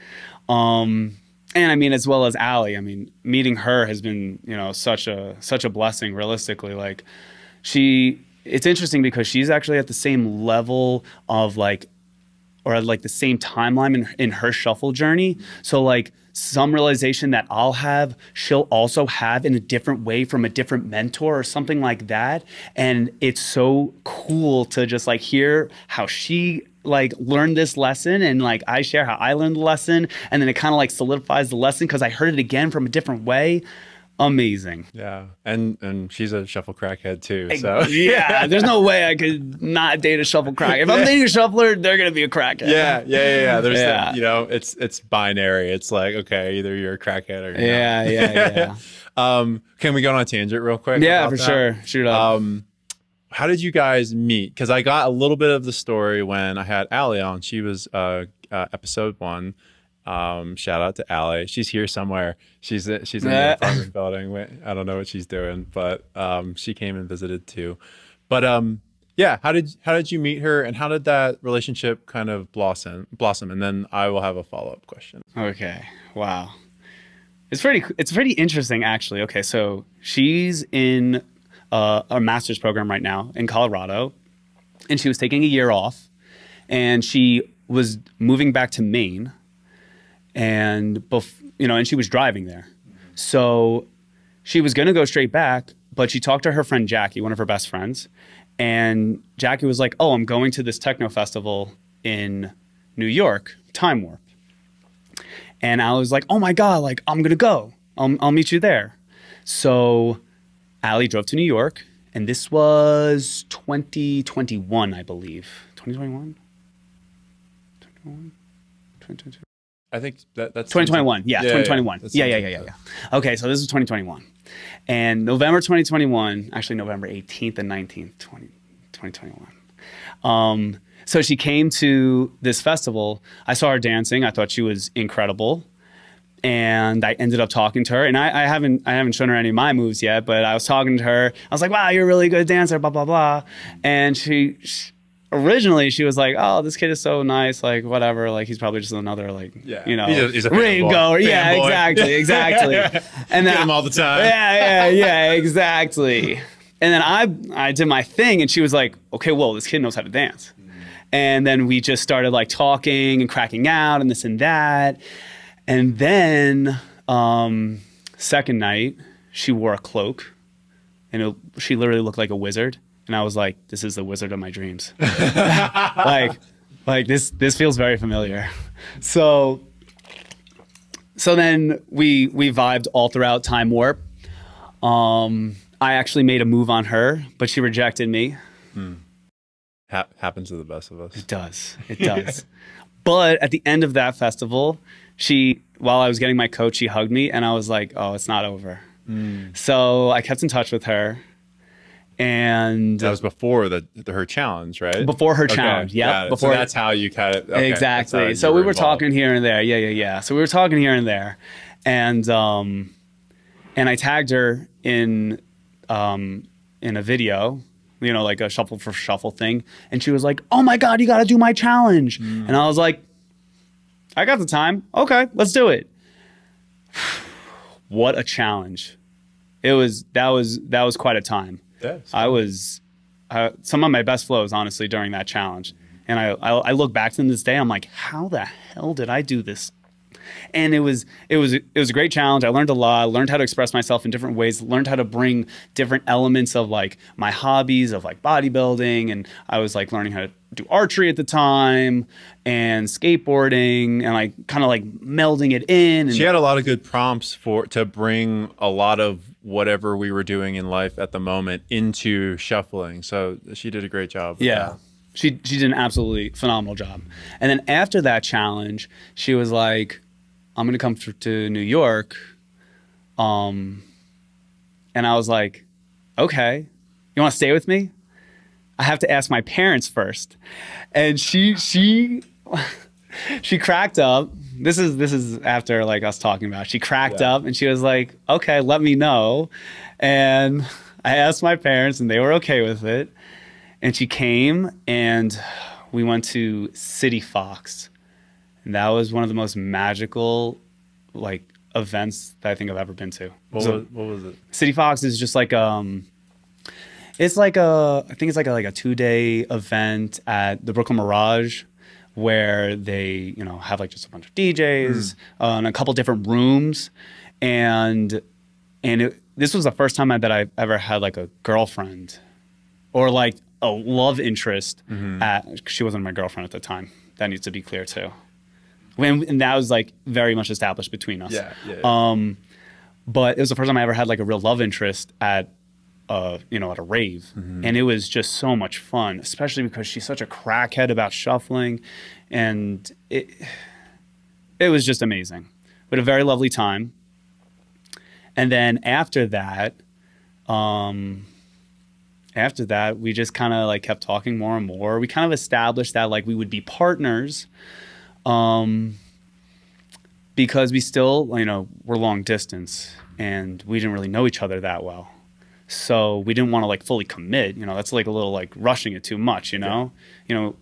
And I mean, as well as Allie, I mean, meeting her has been, you know, such a blessing. Realistically, like it's interesting because she's actually at the same level of like, or at like the same timeline in her shuffle journey. So like some realization that I'll have, she'll also have in a different way from a different mentor or something like that. And it's so cool to just like hear how she like learned this lesson, and like I share how I learned the lesson, and then it kind of like solidifies the lesson because I heard it again from a different way. Amazing. Yeah. And she's a shuffle crackhead too. So yeah, there's no way I could not date a shuffle crack. If I'm dating a shuffler, they're gonna be a crackhead. Yeah. There's the, you know, it's binary. It's like, okay, either you're a crackhead or you're not. Can we go on a tangent real quick? Yeah, for sure. Shoot up. How did you guys meet? Because I got a little bit of the story when I had Allie on. She was episode 1. Shout out to Allie. She's here somewhere. She's in the apartment building. I don't know what she's doing, but she came and visited too. But yeah, how did you meet her, and how did that relationship kind of blossom? And then I will have a follow-up question. Okay. Wow. It's pretty interesting actually. Okay, so she's in a master's program right now in Colorado, and she was taking a year off, and she was moving back to Maine. And you know, and she was driving there, so she was gonna go straight back. But she talked to her friend Jackie, one of her best friends, and Jackie was like, "Oh, I'm going to this techno festival in New York, Time Warp." And I was like, "Oh my god, like I'm gonna go. I'll meet you there." So Allie drove to New York, and this was 2021, I believe. 2021. 2022. I think that's 2021. Yeah, 2021. Yeah. Okay, so this is 2021. And November 2021, actually November 18th and 19th, 2021. So she came to this festival. I saw her dancing. I thought she was incredible. And I ended up talking to her. And I haven't shown her any of my moves yet, but I was talking to her. I was like, "Wow, you're a really good dancer, blah, blah, blah." And originally she was like, "Oh, this kid is so nice, like whatever, like he's probably just another like you know, he's a rave goer." Yeah, exactly. And then get him all the time. Yeah, exactly. And then I did my thing, and she was like, "Okay, well, this kid knows how to dance." And then we just started like talking and cracking out and this and that. And then second night, she wore a cloak, and she literally looked like a wizard. And I was like, "This is the wizard of my dreams." like this feels very familiar. So So then we vibed all throughout Time Warp. I actually made a move on her, but she rejected me. Happens to the best of us. It does. It does. But at the end of that festival, while I was getting my coat, she hugged me, and I was like, oh, it's not over. So I kept in touch with her. And that was before her challenge, right? Before her challenge, yeah. So that's how you kind of exactly. So we were talking here and there, yeah. So we were talking here and there, and I tagged her in a video, you know, like a shuffle for shuffle thing, and she was like, "Oh my God, you got to do my challenge!" And I was like, "I got the time. Okay, let's do it." What a challenge! That was quite a time. Yes. Some of my best flows, honestly, during that challenge. And I look back to them this day, I'm like, how the hell did I do this? And it was a great challenge. I learned a lot. I learned how to express myself in different ways, learned how to bring different elements of like my hobbies of like bodybuilding. And I was like learning how to do archery at the time and skateboarding and like kind of like melding it in. And she had a lot of good prompts to bring a lot of whatever we were doing in life at the moment into shuffling. So she did a great job. Yeah. She did an absolutely phenomenal job. And then after that challenge, she was like, I'm going to come to New York. And I was like, okay, you want to stay with me? I have to ask my parents first. And she cracked up. This is after like us talking about it. She cracked up and she was like, okay, let me know. And I asked my parents and they were okay with it. And she came and we went to City Fox. And that was one of the most magical like events that I think I've ever been to. What was it? City Fox is just like it's like I think it's like a 2-day event at the Brooklyn Mirage where they, you know, have like just a bunch of DJs and a couple different rooms. And this was the first time that I've ever had like a girlfriend or like a love interest she wasn't my girlfriend at the time. That needs to be clear too. And that was like very much established between us. But it was the first time I ever had like a real love interest at you know, at a rave. And it was just so much fun, especially because she's such a crackhead about shuffling. And it was just amazing. We had a very lovely time. And then after that, we just kind of like kept talking more and more. We kind of established that like we would be partners because we still, you know, we're long distance and we didn't really know each other that well. So we didn't want to like fully commit, you know, that's like a little like rushing it too much, you know? You know,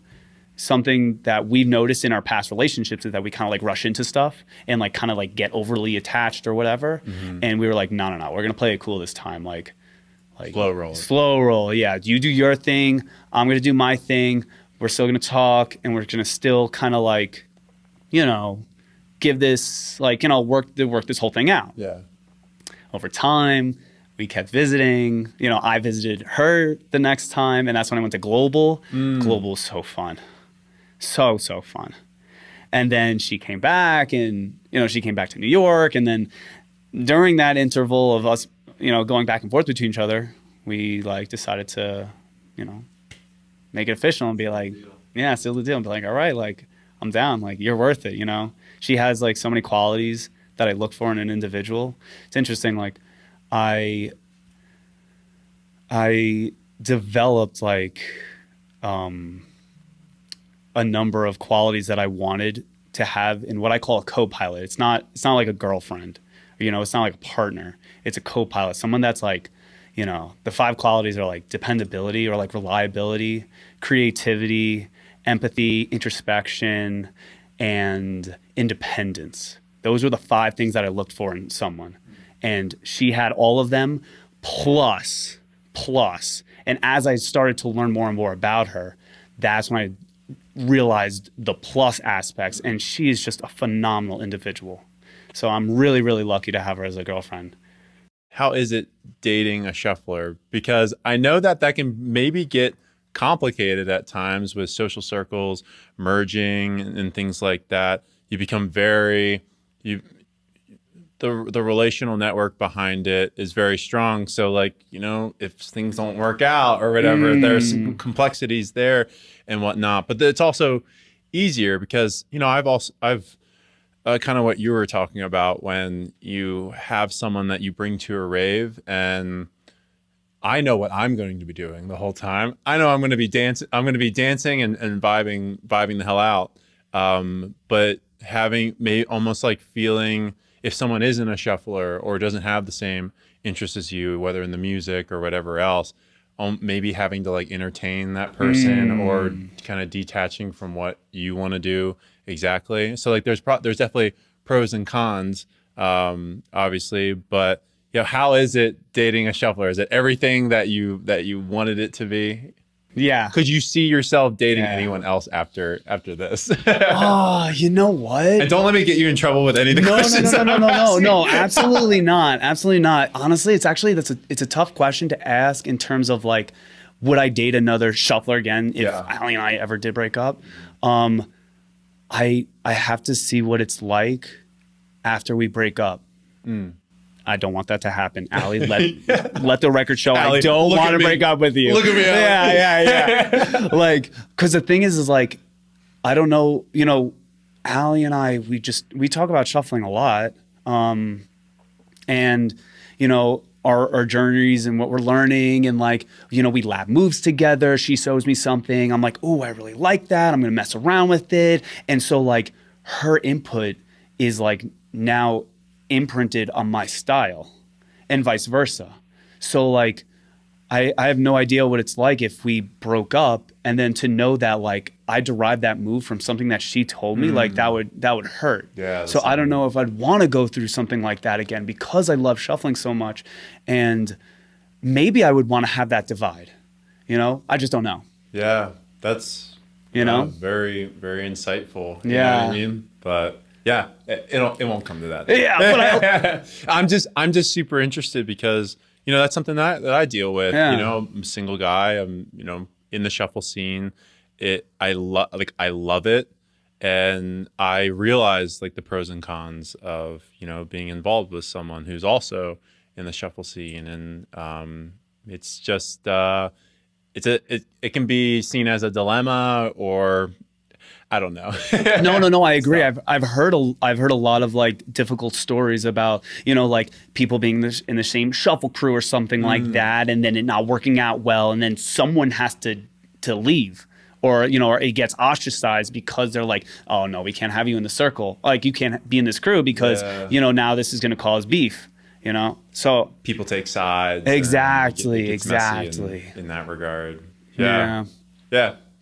something that we've noticed in our past relationships is that we kind of like rush into stuff and like kind of like get overly attached or whatever. And we were like, no, we're going to play it cool this time. Like slow roll. Yeah. You do your thing. I'm going to do my thing. We're still going to talk and we're going to still kind of like, you know, give this like, you know, work this whole thing out. Yeah. Over time, we kept visiting. You know, I visited her the next time, and that's when I went to Global. Global was so fun. So fun. And then she came back, and, you know, she came back to New York. And then during that interval of us, you know, going back and forth between each other, we, like, decided to, you know, make it official and be like, yeah, seal the deal. And be like, all right, like, I'm down. Like, you're worth it, you know? She has, like, so many qualities that I look for in an individual. It's interesting, like, I developed like a number of qualities that I wanted to have in what I call a co-pilot. It's not like a girlfriend, you know, it's not like a partner. It's a co-pilot, someone that's like, you know, the 5 qualities are like dependability or like reliability, creativity, empathy, introspection, and independence. Those were the 5 things that I looked for in someone. And she had all of them plus. And as I started to learn more and more about her, that's when I realized the plus aspects. And she is just a phenomenal individual. So I'm really, really lucky to have her as a girlfriend. How is it dating a shuffler? Because I know that can maybe get complicated at times with social circles merging and things like that. You become the relational network behind it is very strong. So like, you know, if things don't work out or whatever, there's some complexities there and whatnot. But it's also easier because, you know, I've kind of what you were talking about when you have someone that you bring to a rave, and I know what I'm going to be doing the whole time. I know I'm going to be dancing. I'm going to be dancing and vibing the hell out. But having almost like feeling if someone isn't a shuffler or doesn't have the same interests as you, whether in the music or whatever else, maybe having to like entertain that person or kind of detaching from what you want to do exactly. So like there's definitely pros and cons, obviously, but you know, how is it dating a shuffler? Is it everything that you wanted it to be? Yeah. Could you see yourself dating anyone else after this? Oh, you know what? And don't let me get you in trouble with any of the questions. No, absolutely not. Absolutely not. Honestly, it's a tough question to ask in terms of like, would I date another shuffler again if Ali and I ever did break up? I have to see what it's like after we break up. I don't want that to happen. Ali, let the record show Ali, I don't want to break up with you. Look at me, Ali. Yeah. Like, because the thing is like, I don't know, you know, Ali and I, we talk about shuffling a lot. And, you know, our journeys and what we're learning, and like, you know, we lab moves together. She shows me something. I'm like, oh, I really like that. I'm going to mess around with it. And so like her input is like now imprinted on my style and vice versa. So like I have no idea what it's like if we broke up, and then to know that like I derived that move from something that she told me, like that would hurt. Yeah. So I don't know if I'd want to go through something like that again, because I love shuffling so much, and maybe I would want to have that divide. You know, I just don't know. Yeah, that's very, very insightful. You know what I mean? But yeah, it won't come to that. Yeah, but I'm just super interested because, you know, that's something that I deal with. Yeah. You know, I'm a single guy. I'm, you know, in the shuffle scene. I love it, and I realize like the pros and cons of, you know, being involved with someone who's also in the shuffle scene, and it's just it can be seen as a dilemma, or I don't know. No, I agree. So. I've heard a lot of like difficult stories about, you know, like people being in the same shuffle crew or something like that, and then it not working out well, and then someone has to leave, or, you know, or it gets ostracized because they're like, oh no, we can't have you in the circle. Like, you can't be in this crew because, you know, now this is going to cause beef, you know? So people take sides. Exactly. In that regard. Yeah.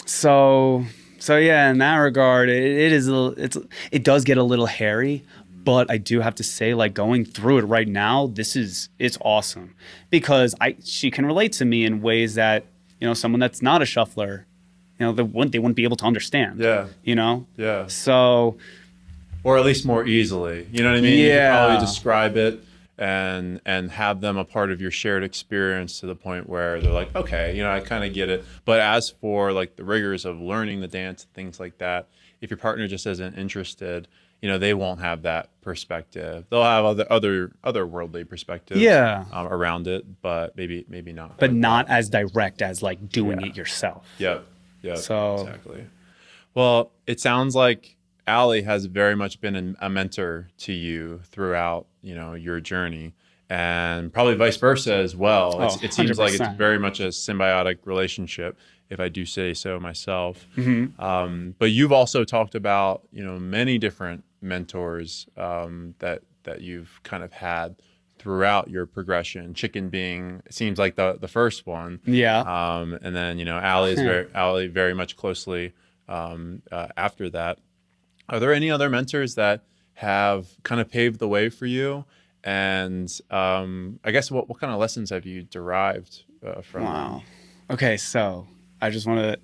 So yeah, in that regard, it does get a little hairy, but I do have to say, like, going through it right now, it's awesome, because she can relate to me in ways that, you know, someone that's not a shuffler, you know, they wouldn't be able to understand. Yeah. You know? Yeah. So, or at least more easily. You know what I mean? Yeah. You can probably describe it and have them a part of your shared experience to the point where they're like, okay, you know, I kind of get it. But as for like the rigors of learning the dance and things like that, if your partner just isn't interested, you know, they won't have that perspective. They'll have other worldly perspectives around it, but maybe not. But not as direct as like doing it yourself. Yep. So exactly. Well, it sounds like Ali has very much been a mentor to you throughout, you know, your journey, and probably vice versa as well. It seems 100%. Like it's very much a symbiotic relationship, if I do say so myself. But you've also talked about, you know, many different mentors that you've kind of had throughout your progression. Chicken being, it seems like the first one. Yeah. And then, you know, Ali very much closely after that. Are there any other mentors that have kind of paved the way for you? And I guess what kind of lessons have you derived from them? Okay, so I just want to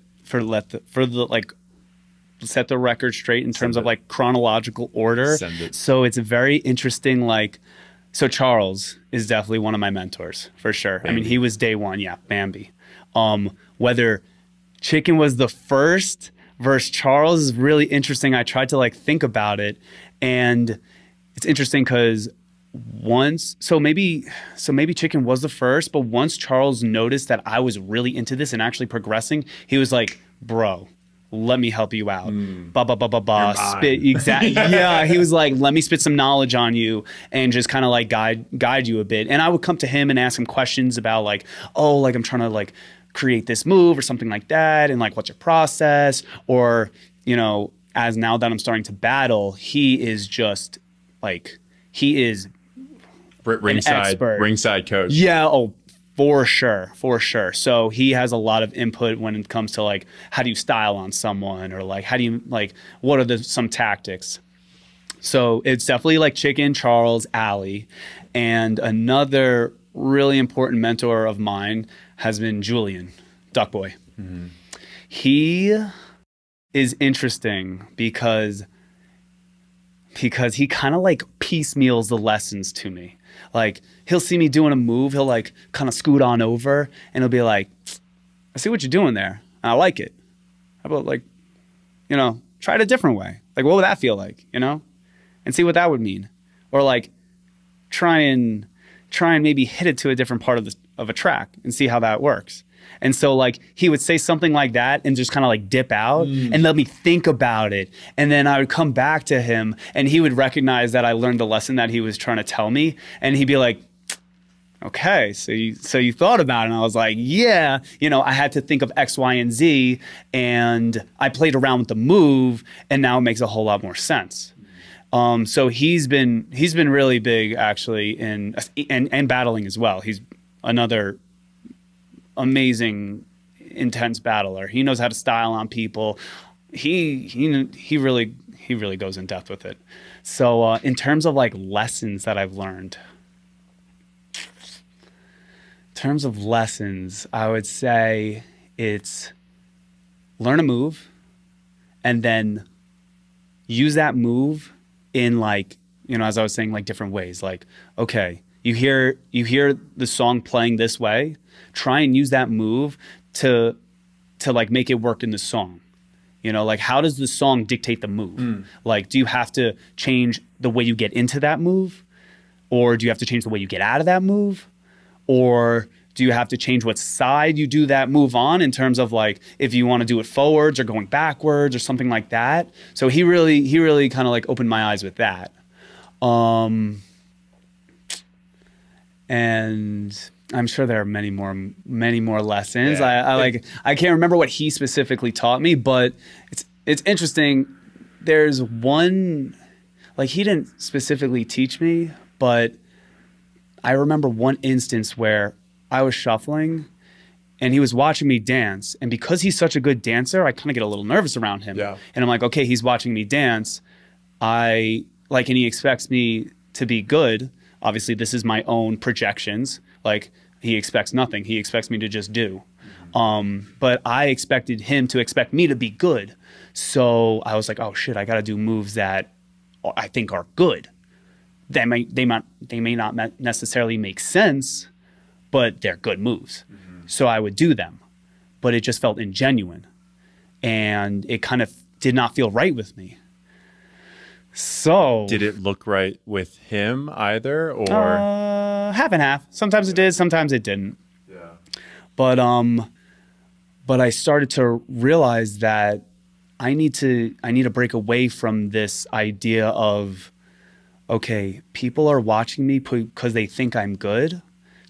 set the record straight in terms of like chronological order. So it's very interesting. Like, so Charles is definitely one of my mentors for sure. Bambi. I mean, he was day one. Yeah, Bambi. Whether Chicken was the first versus Charles is really interesting. I tried to like think about it, and it's interesting because maybe chicken was the first, but once Charles noticed that I was really into this and actually progressing, he was like, bro, let me help you out. Spit exactly. Yeah, he was like, let me spit some knowledge on you and just kind of like guide you a bit. And I would come to him and ask him questions about like, oh, like I'm trying to like create this move or something like that, and like what's your process? Or, you know, as now that I'm starting to battle, he is just like, he is ringside coach. Yeah, oh, for sure, for sure. So he has a lot of input when it comes to like, how do you style on someone, or like, how do you like, what are some tactics? So it's definitely like Chicken, Charles, Allie, and another really important mentor of mine has been Julian, Duck Boy. Mm-hmm. He is interesting because he kind of like piecemeals the lessons to me. Like, he'll see me doing a move, he'll like kind of scoot on over and he'll be like, I see what you're doing there, and I like it. How about like, you know, try it a different way? Like, what would that feel like, you know? And see what that would mean. Or like, try and maybe hit it to a different part of a track and see how that works. And so like, he would say something like that and just kind of like dip out and let me think about it. And then I would come back to him and he would recognize that I learned the lesson that he was trying to tell me. And he'd be like, okay, so you thought about it. And I was like, yeah, you know, I had to think of X, Y, and Z, and I played around with the move, and now it makes a whole lot more sense. So he's been really big actually in battling as well. He's another amazing, intense battler. He knows how to style on people. He really goes in depth with it. So in terms of like lessons that I've learned, I would say it's learn a move and then use that move in like, you know, as I was saying, like different ways. Like, okay, you hear the song playing this way, try and use that move to like make it work in the song. You know, like how does the song dictate the move? Like, do you have to change the way you get into that move? Or do you have to change the way you get out of that move? Or do you have to change what side you do that move on in terms of like, if you want to do it forwards or going backwards or something like that? So he really kind of like opened my eyes with that. And I'm sure there are many more lessons. Yeah. I can't remember what he specifically taught me, but it's interesting. There's one, like he didn't specifically teach me, but I remember one instance where I was shuffling and he was watching me dance. And because he's such a good dancer, I kind of get a little nervous around him. Yeah. And I'm like, okay, he's watching me dance. And he expects me to be good. Obviously, this is my own projections. Like, he expects nothing. He expects me to just do. But I expected him to expect me to be good. So I was like, oh shit, I got to do moves that I think are good. They may not necessarily make sense, but they're good moves. So I would do them, but it just felt ingenuine, and it kind of did not feel right with me. So did it look right with him either, or half and half? Sometimes it did, sometimes it didn't. Yeah. But I started to realize that I need to break away from this idea of, okay, people are watching me because they think I'm good,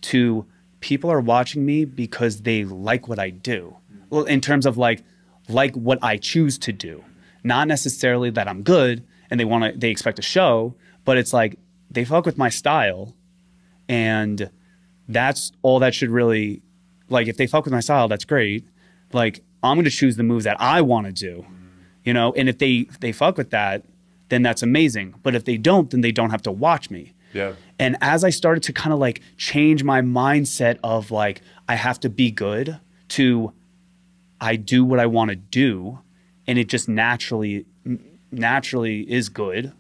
to people are watching me because they like what I do. Well, in terms of like what I choose to do, not necessarily that I'm good and they expect a show, but it's like they fuck with my style, and that's all that should really, like, if they fuck with my style, that's great. Like, I'm going to choose the moves that I want to do, you know, and if they fuck with that, then that's amazing. But if they don't, then they don't have to watch me. Yeah. And as I started to kind of like change my mindset of like, I have to be good, to I do what I want to do, and it just naturally is good,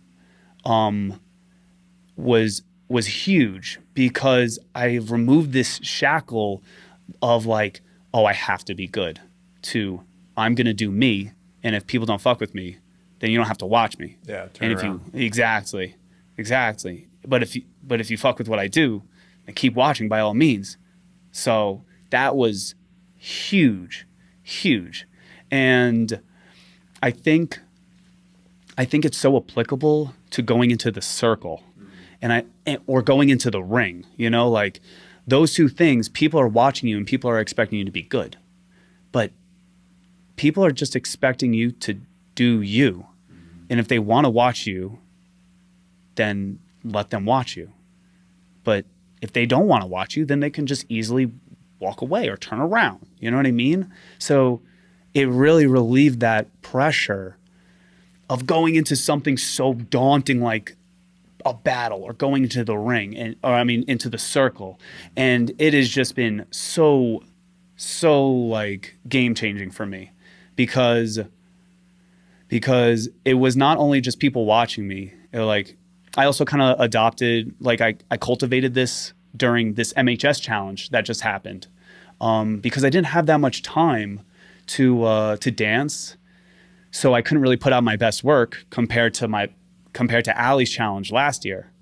was huge, because I removed this shackle of like, oh, I have to be good, to I'm going to do me. And if people don't fuck with me, then you don't have to watch me. Yeah. Turn around. Exactly. but if you fuck with what I do, then keep watching by all means. So that was huge, huge. And I think it's so applicable to going into the circle or going into the ring, you know, like those two things, people are watching you and people are expecting you to be good, but people are just expecting you to do you. And if they want to watch you, then let them watch you. But if they don't want to watch you, then they can just easily walk away or turn around. You know what I mean? So it really relieved that pressure of going into something so daunting like a battle or going into the ring into the circle. And it has just been so like game changing for me because it was not only just people watching me. Like I also kind of adopted, like I cultivated this during this MHS challenge that just happened because I didn't have that much time to dance. So I couldn't really put out my best work compared to Ali's challenge last year.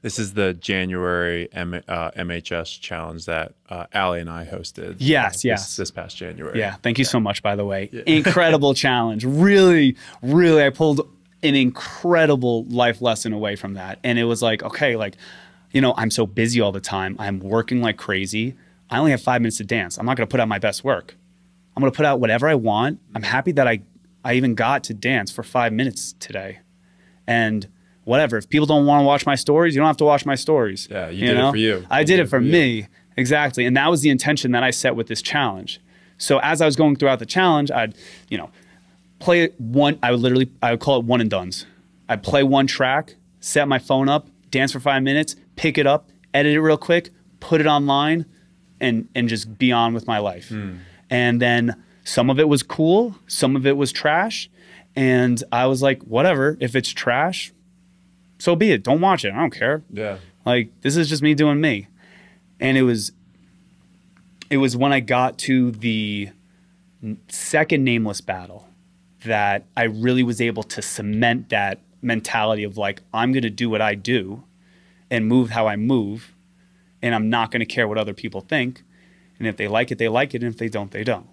This is the January MHS challenge that Ali and I hosted. Yes. This past January. Yeah. Thank you so much, by the way. Yeah. Incredible challenge. Really, really, I pulled an incredible life lesson away from that. And it was like, okay, like, you know, I'm so busy all the time. I'm working like crazy. I only have 5 minutes to dance. I'm not going to put out my best work. I'm going to put out whatever I want. I'm happy that I even got to dance for 5 minutes today. And whatever, if people don't want to watch my stories, you don't have to watch my stories. Yeah, you did it for you. I did it for me. Exactly. And that was the intention that I set with this challenge. So as I was going throughout the challenge, I'd, you know, play one, I would call it one and dones. I'd play one track, set my phone up, dance for 5 minutes, pick it up, edit it real quick, put it online, and just be on with my life. And then some of it was cool, some of it was trash. And I was like, whatever, if it's trash, so be it. Don't watch it. I don't care. Yeah. Like, this is just me doing me. And it was when I got to the second Nameless battle that I really was able to cement that mentality of like, I'm going to do what I do and move how I move. And I'm not going to care what other people think. And if they like it, they like it. And if they don't, they don't.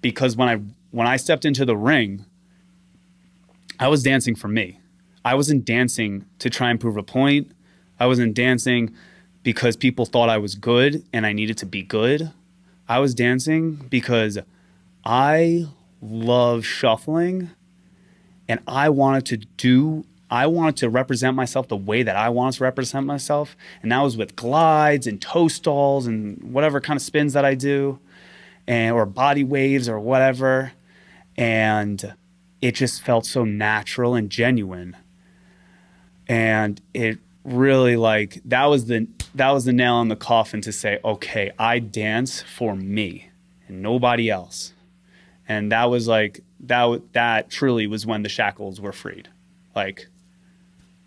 Because when I stepped into the ring, I was dancing for me. I wasn't dancing to try and prove a point. I wasn't dancing because people thought I was good and I needed to be good. I was dancing because I love shuffling and I wanted to represent myself the way that I wanted to represent myself. And that was with glides and toe stalls and whatever kind of spins that I do, or body waves or whatever. And it just felt so natural and genuine. And it really, like, that was the nail in the coffin to say, okay, I dance for me and nobody else. And that was like, that truly was when the shackles were freed. Like,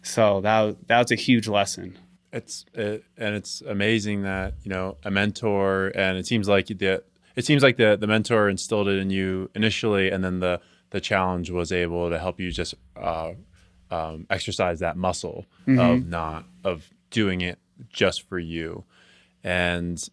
so that's a huge lesson. And it's amazing that, you know, a mentor, and it seems like the mentor instilled it in you initially, and then the challenge was able to help you just exercise that muscle of doing it just for you. And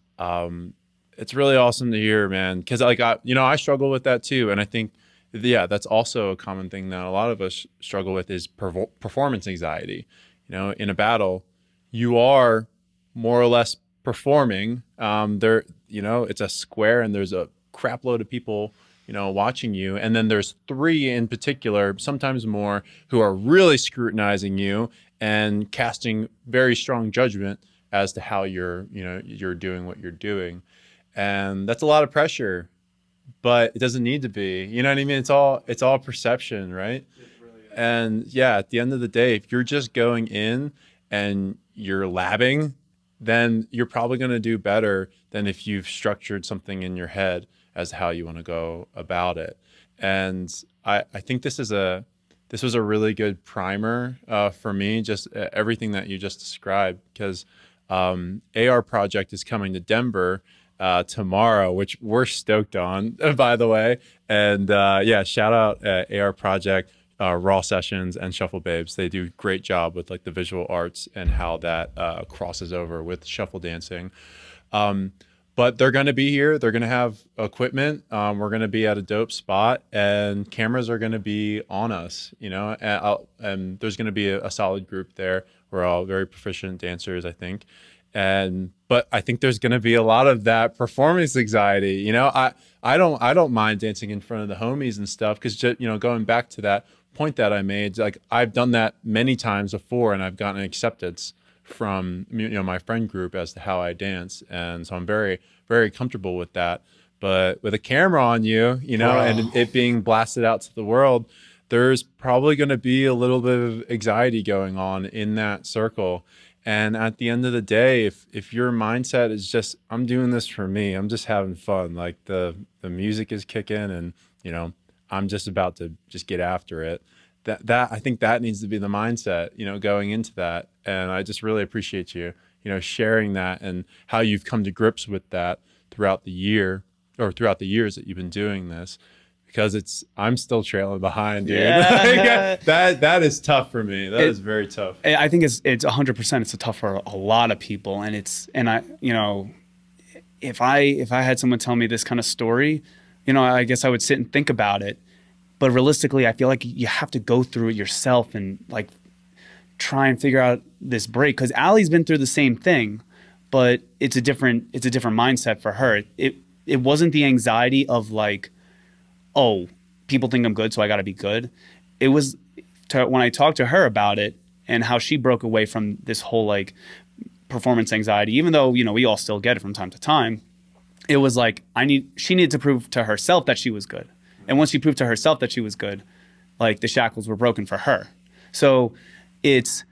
it's really awesome to hear, man, because like I struggle with that too. And I think, yeah, that's also a common thing that a lot of us struggle with is performance anxiety. You know, in a battle, you are more or less performing. You know, it's a square and there's a crap load of people, you know, watching you. And then there's 3 in particular, sometimes more, who are really scrutinizing you and casting very strong judgment as to how you're doing what you're doing. And that's a lot of pressure, but it doesn't need to be. You know what I mean? It's all perception, right? It really is. And yeah, at the end of the day, if you're just going in and you're labbing, then you're probably going to do better than if you've structured something in your head as to how you want to go about it. And I think this was a really good primer for me, just everything that you just described, because AR Project is coming to Denver tomorrow, which we're stoked on, by the way. And yeah, shout out AR Project. Raw Sessions and Shuffle Babes. They do a great job with like the visual arts and how that crosses over with shuffle dancing. But they're going to be here. They're going to have equipment. We're going to be at a dope spot, and cameras are going to be on us, you know, and there's going to be a solid group there. We're all very proficient dancers, I think. But I think there's going to be a lot of that performance anxiety. You know, I don't mind dancing in front of the homies and stuff, because, you know, going back to that point that I made, like I've done that many times before, and I've gotten acceptance from, you know, my friend group as to how I dance, and so I'm very, very comfortable with that. But with a camera on you, you know, and it being blasted out to the world, there's probably going to be a little bit of anxiety going on in that circle. And at the end of the day, if your mindset is just, I'm doing this for me, I'm just having fun, like the music is kicking, and, you know, I'm just about to just get after it. That I think that needs to be the mindset, you know, going into that. And I just really appreciate you, you know, sharing that and how you've come to grips with that throughout the year, or throughout the years that you've been doing this, because I'm still trailing behind, dude. Yeah. that is tough for me. That is very tough. I think it's 100%. It's tough for a lot of people, and I, you know, if I had someone tell me this kind of story, you know, I guess I would sit and think about it. But realistically, I feel like you have to go through it yourself and like try and figure out this break. Because Allie's been through the same thing, but it's a different mindset for her. It wasn't the anxiety of like, oh, people think I'm good, so I got to be good. It was when I talked to her about it and how she broke away from this whole like performance anxiety, even though, you know, we all still get it from time to time. It was like she needed to prove to herself that she was good. And once she proved to herself that she was good, like the shackles were broken for her. So it's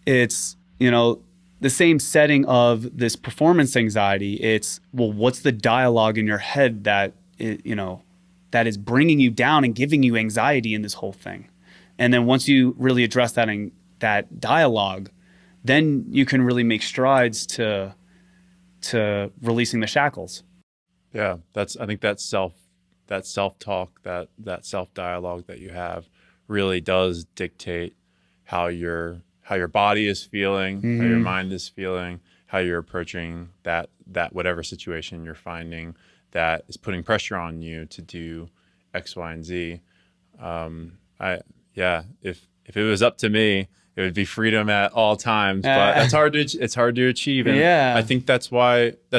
you know, the same setting of this performance anxiety. It's, well, what's the dialogue in your head that you know, that is bringing you down and giving you anxiety in this whole thing? And then once you really address that dialogue, then you can really make strides to releasing the shackles. Yeah, I think that self-talk, that self-dialogue that you have really does dictate how your body is feeling, how your mind is feeling, how you're approaching that whatever situation you're finding that is putting pressure on you to do X, Y, and Z. If it was up to me, it would be freedom at all times, but it's hard to achieve. And yeah. I think that's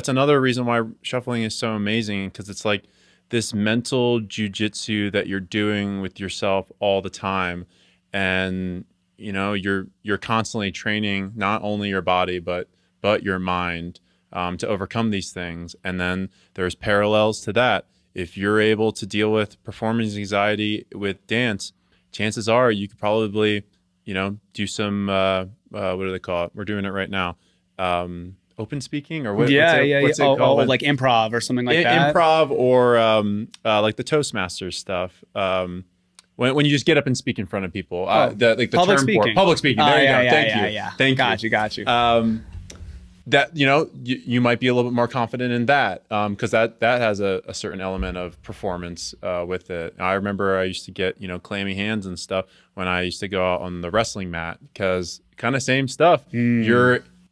another reason why shuffling is so amazing, because it's like this mental jujitsu that you're doing with yourself all the time. And, you know, you're constantly training not only your body, but your mind to overcome these things. And then there's parallels to that. If you're able to deal with performance anxiety with dance, chances are you could probably, you know, do some, what do they call it? We're doing it right now. Open speaking, or what's it called? Like improv or something like that. Improv, or like the Toastmasters stuff. When you just get up and speak in front of people, like the public term speaking. for it. Public speaking. There you go. Thank you. Thank you. Got you. That, you know, you might be a little bit more confident in that, because that has a certain element of performance with it. I remember I used to get, you know, clammy hands and stuff when I used to go out on the wrestling mat, because kind of same stuff.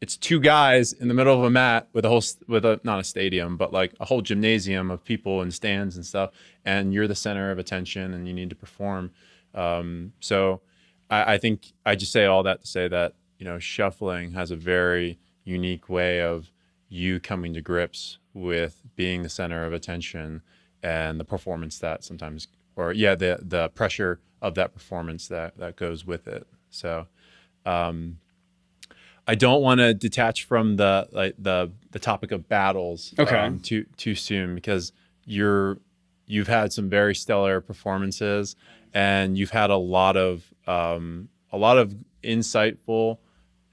It's two guys in the middle of a mat with not a stadium, but like a whole gymnasium of people and stands and stuff, and you're the center of attention and you need to perform. So I think I just say all that to say that, you know, shuffling has a very unique way of you coming to grips with being the center of attention and the performance that sometimes, or the pressure of that performance that goes with it. So I don't want to detach from the topic of battles too soon, because you've had some very stellar performances, and you've had a lot of insightful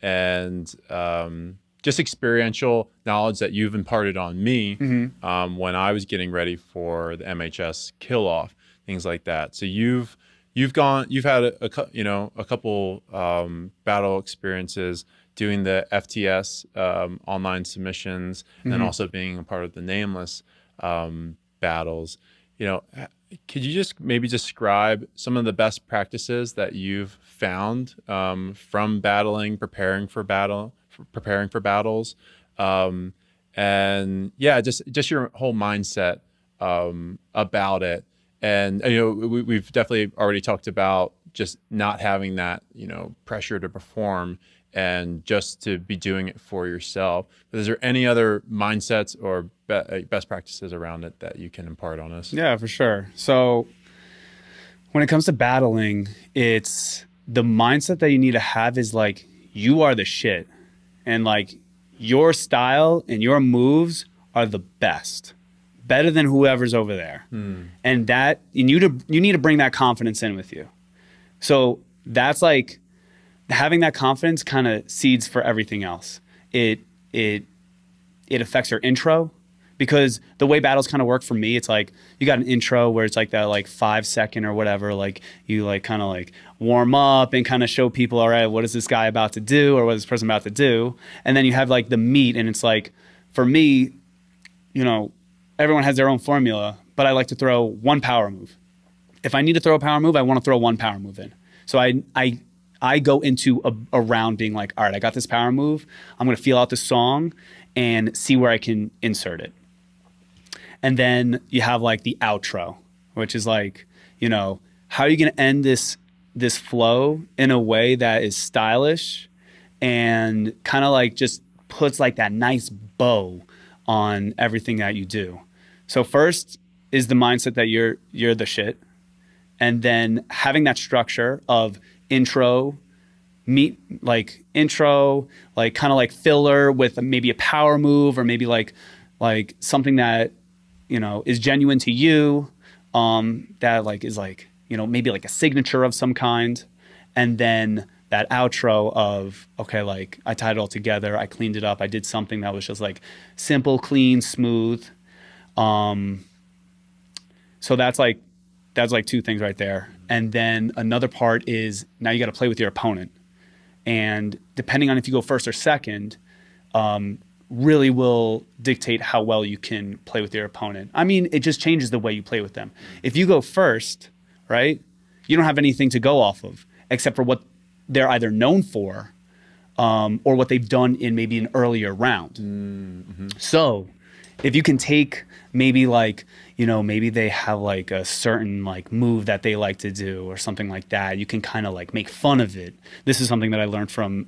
and just experiential knowledge that you've imparted on me when I was getting ready for the MHS kill off, things like that. So you've had a couple battle experiences doing the FTS online submissions, and then also being a part of the Nameless battles. You know, Could you just maybe describe some of the best practices that you've found from battling, preparing for battles, and yeah, just your whole mindset about it. And you know, we've definitely already talked about just not having that, you know, pressure to perform and just to be doing it for yourself. But is there any other mindsets or best practices around it that you can impart on us? Yeah, for sure. So when it comes to battling, it's the mindset that you need to have is like, you are the shit. And like your style and your moves are the best, better than whoever's over there. And that you need to bring that confidence in with you. So that's like, having that confidence kind of seeds for everything else. It affects your intro, because the way battles kind of work for me, it's like you got an intro where it's like that like 5 second or whatever, like you like kind of like warm up and kind of show people, all right, what is this guy about to do, or what is this person about to do? And then you have like the meat, and it's like, for me, you know, everyone has their own formula, but I like to throw one power move. If I need to throw a power move, I want to throw one power move in. So I go into a round being like, all right, I got this power move. I'm going to feel out the song and see where I can insert it. And then you have like the outro, which is like, you know, how are you going to end this flow in a way that is stylish and kind of like just puts like that nice bow on everything that you do. So first is the mindset that you're the shit. And then having that structure of intro, intro, like kind of like filler with maybe a power move, or maybe like something that, you know, is genuine to you, that like is like, you know, maybe like a signature of some kind. And then that outro of, okay, like I tied it all together, I cleaned it up, I did something that was just like simple, clean, smooth. So that's like 2 things right there. And then another part is, now you got to play with your opponent. And depending on if you go first or second, really will dictate how well you can play with your opponent. I mean, it just changes the way you play with them. If you go first, right, you don't have anything to go off of except for what they're either known for, or what they've done in maybe an earlier round. Mm-hmm. So if you can take maybe like, you know, maybe they have like a certain like move that they like to do or something like that, you can kind of like make fun of it. This is something that I learned from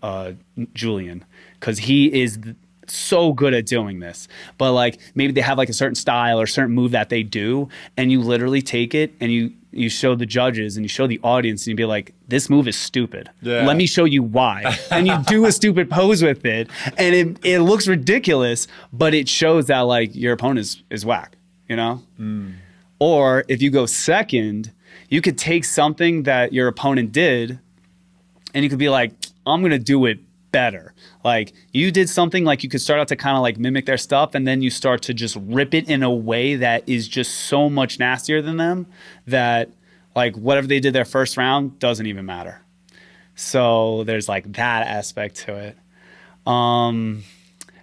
Julian, because he is so good at doing this. But like maybe they have like a certain style or certain move that they do, and you literally take it and you show the judges and you show the audience and you be like, this move is stupid. Yeah. Let me show you why. And you do a stupid pose with it, and it looks ridiculous, but it shows that like your opponent is whack, you know? Or if you go second, you could take something that your opponent did and you could be like, I'm going to do it better. Like you did something, like you could start out to kind of like mimic their stuff, and then you start to just rip it in a way that is just so much nastier than them that like whatever they did their first round doesn't even matter. So there's like that aspect to it. And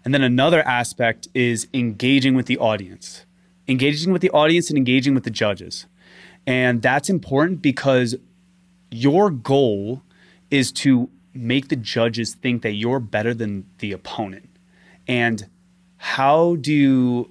then another aspect is engaging with the audience. Engaging with the audience and engaging with the judges. And that's important because your goal is to make the judges think that you're better than the opponent. And how do you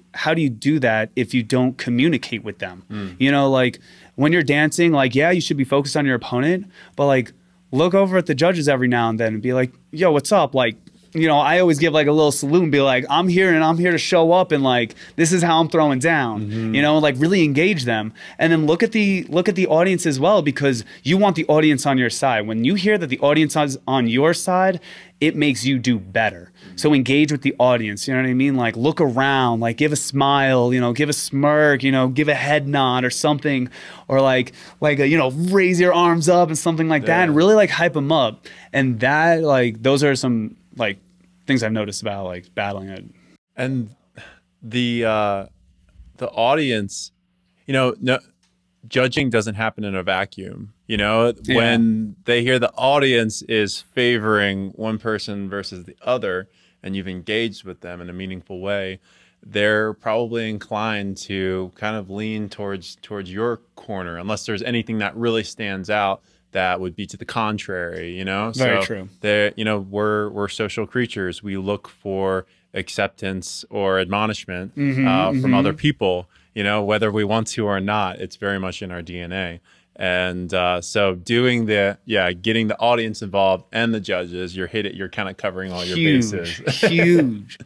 do that if you don't communicate with them? You know, like when you're dancing, like, yeah, you should be focused on your opponent, but like look over at the judges every now and then and be like, yo, what's up? Like, you know, I always give like a little salute and be like, I'm here and I'm here to show up, and like this is how I'm throwing down. You know, like really engage them. And then look at the audience as well, because you want the audience on your side. When you hear that the audience is on your side, it makes you do better. So engage with the audience, you know what I mean? Like look around, like give a smile, you know, give a smirk, you know, give a head nod or something, or like a, you know, raise your arms up and something like that, and really like hype them up. And that, like, those are some like things I've noticed about like battling it. And the audience, you know, no, judging doesn't happen in a vacuum. You know, when they hear the audience is favoring one person versus the other, and you've engaged with them in a meaningful way, they're probably inclined to kind of lean towards your corner, unless there's anything that really stands out that would be to the contrary, you know? Very true. They're, you know, we're social creatures. We look for acceptance or admonishment from other people, you know, whether we want to or not. It's very much in our DNA. And so getting the audience involved and the judges, you're kind of covering all your bases. Huge.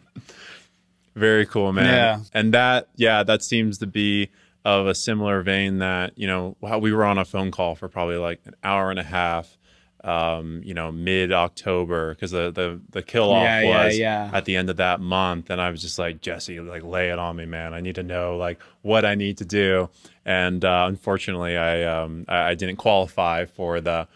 Very cool, man. Yeah. And that seems to be of a similar vein that, you know, we were on a phone call for probably like an hour and a half, you know, mid-October, because the kill-off was at the end of that month. And I was just like, Jesse, like, lay it on me, man. I need to know like what I need to do. And unfortunately, I didn't qualify for the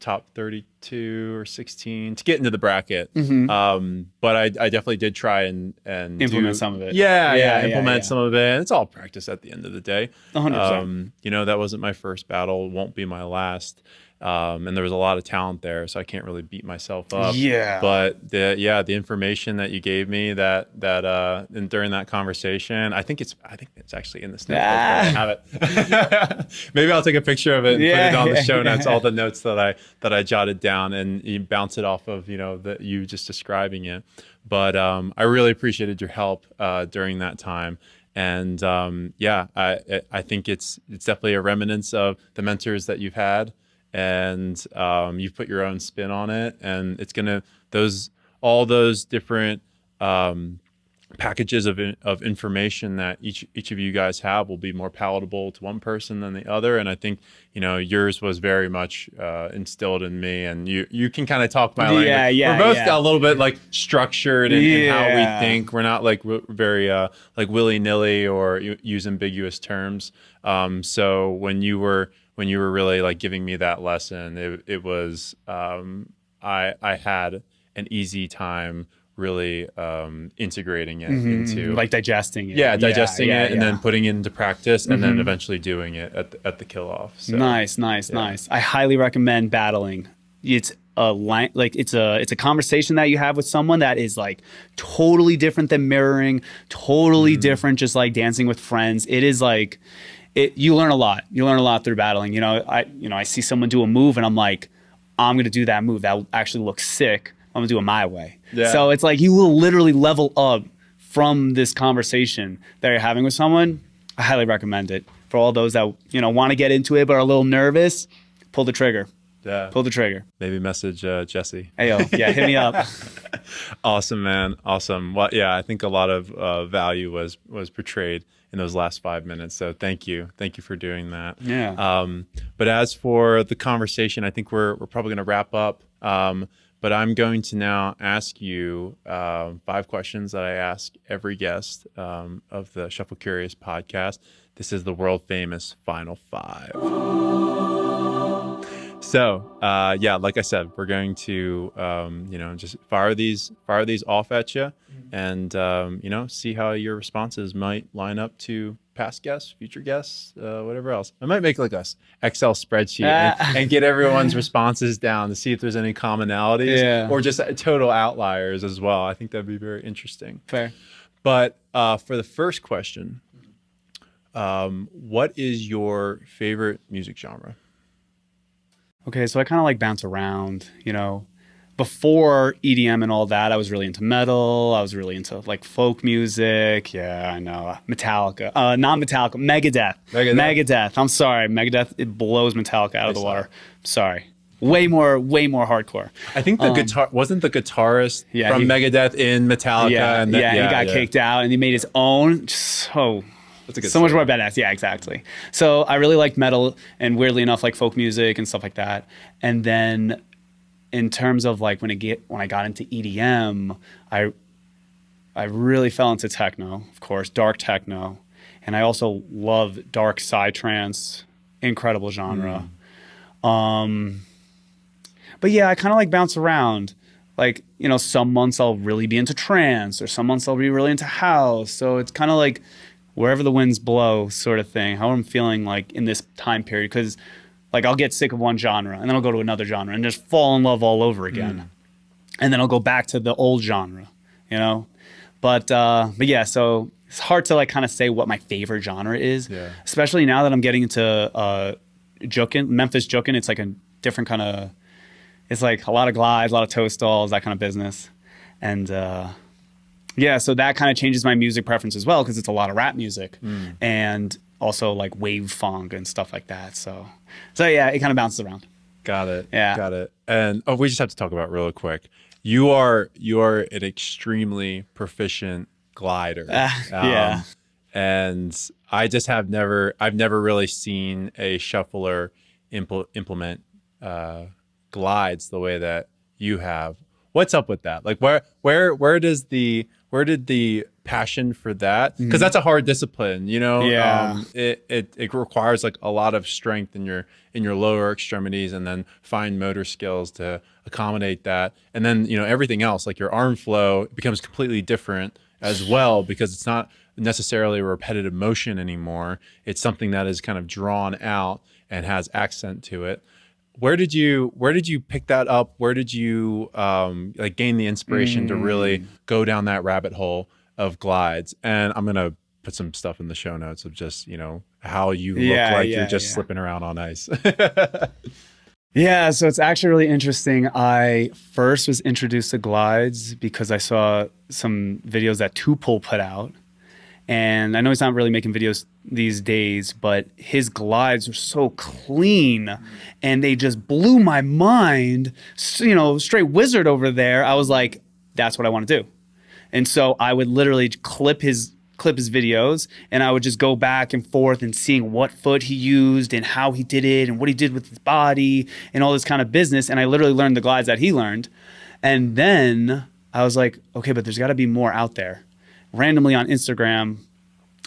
top 32 or 16 to get into the bracket. But I definitely did try and implement some of it. Implement some of it. It's all practice at the end of the day. 100%. You know, that wasn't my first battle, won't be my last. And there was a lot of talent there, so I can't really beat myself up. Yeah. But the information that you gave me and during that conversation, I think it's actually in the snippet. I have it. Maybe I'll take a picture of it and put it on the show notes, all the notes that I jotted down, and you bounce it off of, you know, you just describing it. But I really appreciated your help during that time. And I think it's definitely a remnants of the mentors that you've had. And you've put your own spin on it, and it's gonna all those different packages of information that each of you guys have will be more palatable to one person than the other. And I think, you know, yours was very much instilled in me, and you can kind of talk my language. We're both a little bit like structured in how we think. We're not like very like willy-nilly or use ambiguous terms. So when you were really like giving me that lesson, it was I had an easy time really integrating it into like digesting it. Digesting it and then putting it into practice, and then eventually doing it at the kill off. So, nice. I highly recommend battling. It's a conversation that you have with someone that is like totally different than mirroring, totally different, just like dancing with friends. It is like you learn a lot. You learn a lot through battling. You know, I see someone do a move and I'm like, I'm gonna do that move. That actually looks sick. I'm gonna do it my way. Yeah. So it's like you will literally level up from this conversation that you're having with someone. I highly recommend it for all those that, you know, want to get into it but are a little nervous. Pull the trigger. Yeah. Pull the trigger. Maybe message Jesse. Hey, yo, hit me up. Awesome, man. Awesome. Well, I think a lot of value was portrayed in those last 5 minutes. So thank you for doing that. Yeah. But as for the conversation, I think we're probably going to wrap up. But I'm going to now ask you 5 questions that I ask every guest of the Shuffle Curious podcast. This is the world famous Final 5. So like I said, we're going to just fire these off at you, and see how your responses might line up to past guests, future guests, whatever else. I might make like a Excel spreadsheet and get everyone's responses down to see if there's any commonalities or just total outliers as well. I think that'd be very interesting. Fair. But for the first question, what is your favorite music genre? Okay, so I kind of like bounce around, you know. Before EDM and all that, I was really into metal. I was really into like folk music. Yeah, I know. Metallica. Not Metallica. Megadeth. Megadeth. I'm sorry. Megadeth, it blows Metallica out of the water. Sorry. Way more hardcore. I think the guitar wasn't the guitarist from Megadeth in Metallica. He got kicked out and he made his own. So much more badass. Yeah, exactly. So I really liked metal and weirdly enough, like folk music and stuff like that. And then in terms of like when I got into EDM, I really fell into techno, of course, dark techno. And I also love dark psytrance, incredible genre. But yeah, I kind of like bounce around. Like, you know, some months I'll really be into trance, or some months I'll be really into house. So it's kind of like wherever the winds blow sort of thing, how I'm feeling like in this time period. Because like I'll get sick of one genre and then I'll go to another genre and just fall in love all over again. And then I'll go back to the old genre, you know? But yeah, so it's hard to like kind of say what my favorite genre is, especially now that I'm getting into jukin, Memphis jukin. It's like a different kind of, it's like a lot of glides, a lot of toe stalls, that kind of business. And yeah, so that kind of changes my music preference as well, because it's a lot of rap music and also like wave funk and stuff like that. So yeah, it kind of bounces around. Got it. Yeah. Got it. And we just have to talk about real quick. You are an extremely proficient glider. Yeah. And I just I've never really seen a shuffler implement glides the way that you have. What's up with that? Like where did the passion for that? Because that's a hard discipline, you know. Yeah. It requires like a lot of strength in your lower extremities, and then fine motor skills to accommodate that. And then, you know, everything else, like your arm flow, becomes completely different as well, because it's not necessarily a repetitive motion anymore. It's something that is kind of drawn out and has accent to it. Where did you pick that up? Where did you like gain the inspiration to really go down that rabbit hole of glides? And I'm gonna put some stuff in the show notes of just, you know, how you look like you're just slipping around on ice. Yeah, so it's actually really interesting. I first was introduced to glides because I saw some videos that Tupul put out. And I know he's not really making videos these days, but his glides are so clean and they just blew my mind. So, you know, straight wizard over there. I was like, that's what I want to do. And so I would literally clip his videos, and I would just go back and forth and seeing what foot he used and how he did it and what he did with his body and all this kind of business. And I literally learned the glides that he learned. And then I was like, okay, but there's got to be more out there. Randomly on Instagram,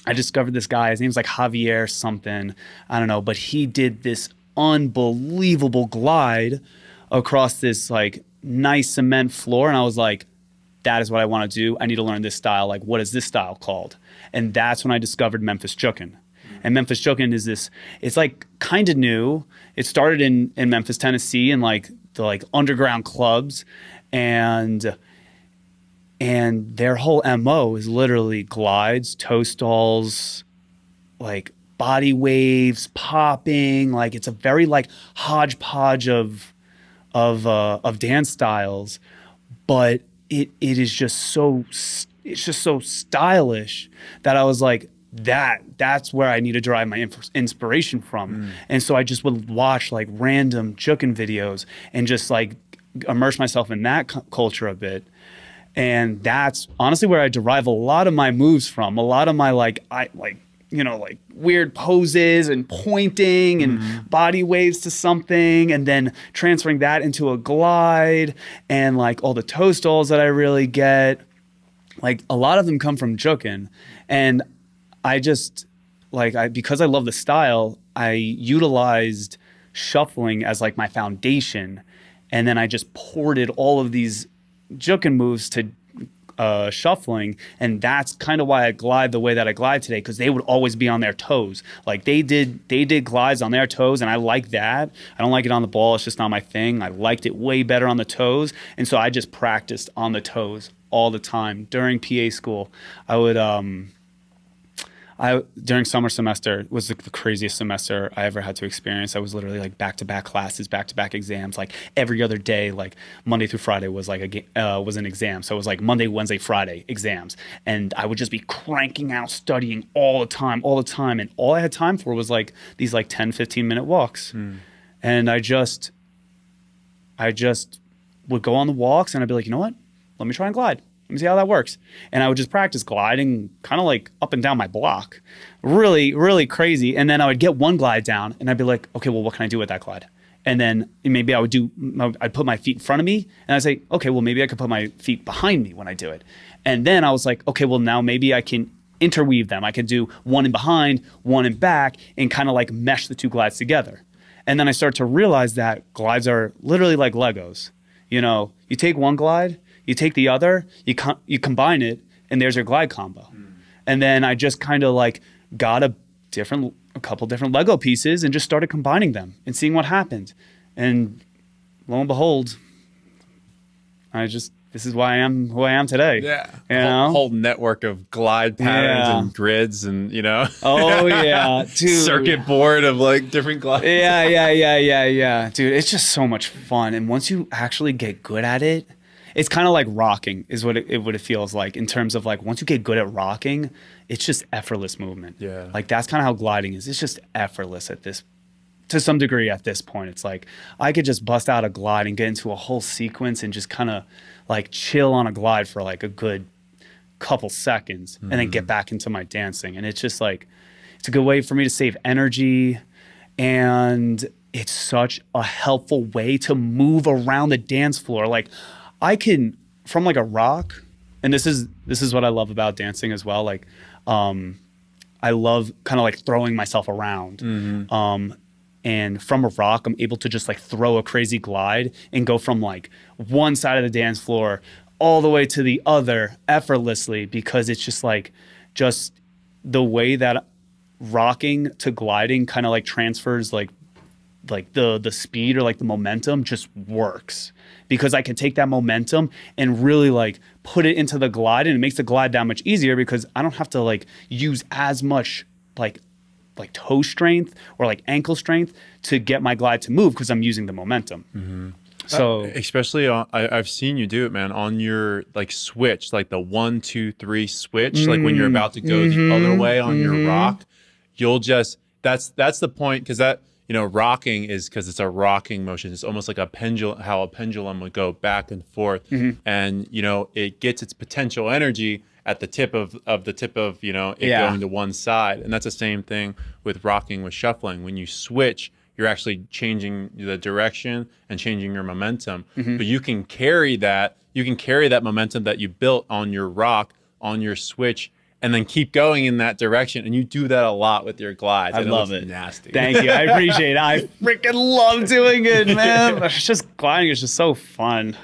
I discovered this guy. His name's like Javier something. I don't know, but he did this unbelievable glide across this like nice cement floor. And I was like, that is what I want to do. I need to learn this style. Like, what is this style called? And that's when I discovered Memphis jukin. And Memphis jukin is this, it's like kind of new. It started in Memphis, Tennessee, in like the like underground clubs. And their whole MO is literally glides, toe stalls, like body waves, popping. Like it's a very like hodgepodge of dance styles, but it is just so, it's just so stylish that I was like, that's where I need to derive my inspiration from. And so I just would watch like random jukin videos and just like immerse myself in that culture a bit. And that's honestly where I derive a lot of my moves from. A lot of my like weird poses and pointing and body waves to something, and then transferring that into a glide, and like all the toe stalls that I really get. Like a lot of them come from jukin. And I just because I love the style, I utilized shuffling as like my foundation. And then I just ported all of these jukin moves to shuffling, and that's kind of why I glide the way that I glide today, because they would always be on their toes. Like they did glides on their toes, and I like that. I don't like it on the ball. It's just not my thing. I liked it way better on the toes, and so I just practiced on the toes all the time. During PA school, I would during summer semester was the craziest semester I ever had to experience. I was literally like back-to-back classes, back-to-back exams, like every other day, like Monday through Friday was like was an exam. So it was like Monday, Wednesday, Friday exams. And I would just be cranking out studying all the time. And all I had time for was like these like 10, 15-minute walks. And I just would go on the walks, and I'd be like, you know what? Let me try and glide. Let me see how that works. And I would just practice gliding kind of like up and down my block. Really, really crazy. And then I would get one glide down, and I'd be like, okay, well, what can I do with that glide? And then maybe I'd put my feet in front of me, and I'd say, okay, well, maybe I could put my feet behind me when I do it. And then I was like, okay, well, now maybe I can interweave them. I could do one in behind, one in back, and kind of like mesh the two glides together. And then I started to realize that glides are literally like Legos. You know, you take one glide, you take the other, you combine it, and there's your glide combo. And then I just kind of like got a couple different Lego pieces and just started combining them and seeing what happened. And lo and behold, I just this is why I am who I am today. Yeah. You know? Whole network of glide patterns and grids and, you know. Oh, yeah. Dude. Circuit board of like different glides. Yeah. Dude, it's just so much fun. And once you actually get good at it, it's kind of like rocking is what it feels like in terms of like once you get good at rocking, it's just effortless movement. Yeah. Like that's kind of how gliding is. It's just effortless to some degree at this point. It's like I could just bust out a glide and get into a whole sequence and just kind of like chill on a glide for like a good couple seconds and then get back into my dancing. And it's just like, it's a good way for me to save energy. And it's such a helpful way to move around the dance floor. Like I can, from like a rock, and this is what I love about dancing as well. Like, I love kind of like throwing myself around. And from a rock, I'm able to just like throw a crazy glide and go from like one side of the dance floor all the way to the other effortlessly, because it's just like just the way that rocking to gliding kind of like transfers like the speed or like the momentum just works, because I can take that momentum and really like put it into the glide, and it makes the glide that much easier because I don't have to like use as much like toe strength or like ankle strength to get my glide to move because I'm using the momentum. So especially on, I've seen you do it, man, on your like switch, like the 1, 2, 3 switch, like when you're about to go the other way on your rock, you'll just, that's the point. Cause that, you know, rocking is because it's a rocking motion. It's almost like a pendulum, how a pendulum would go back and forth. And, you know, it gets its potential energy at the tip of you know, it going to one side. And that's the same thing with rocking with shuffling. When you switch, you're actually changing the direction and changing your momentum. But you can carry that momentum that you built on your rock, on your switch, and then keep going in that direction. And you do that a lot with your glides. I love it. Nasty. Thank you. I appreciate it. I freaking love doing it, man. It's just gliding is just so fun.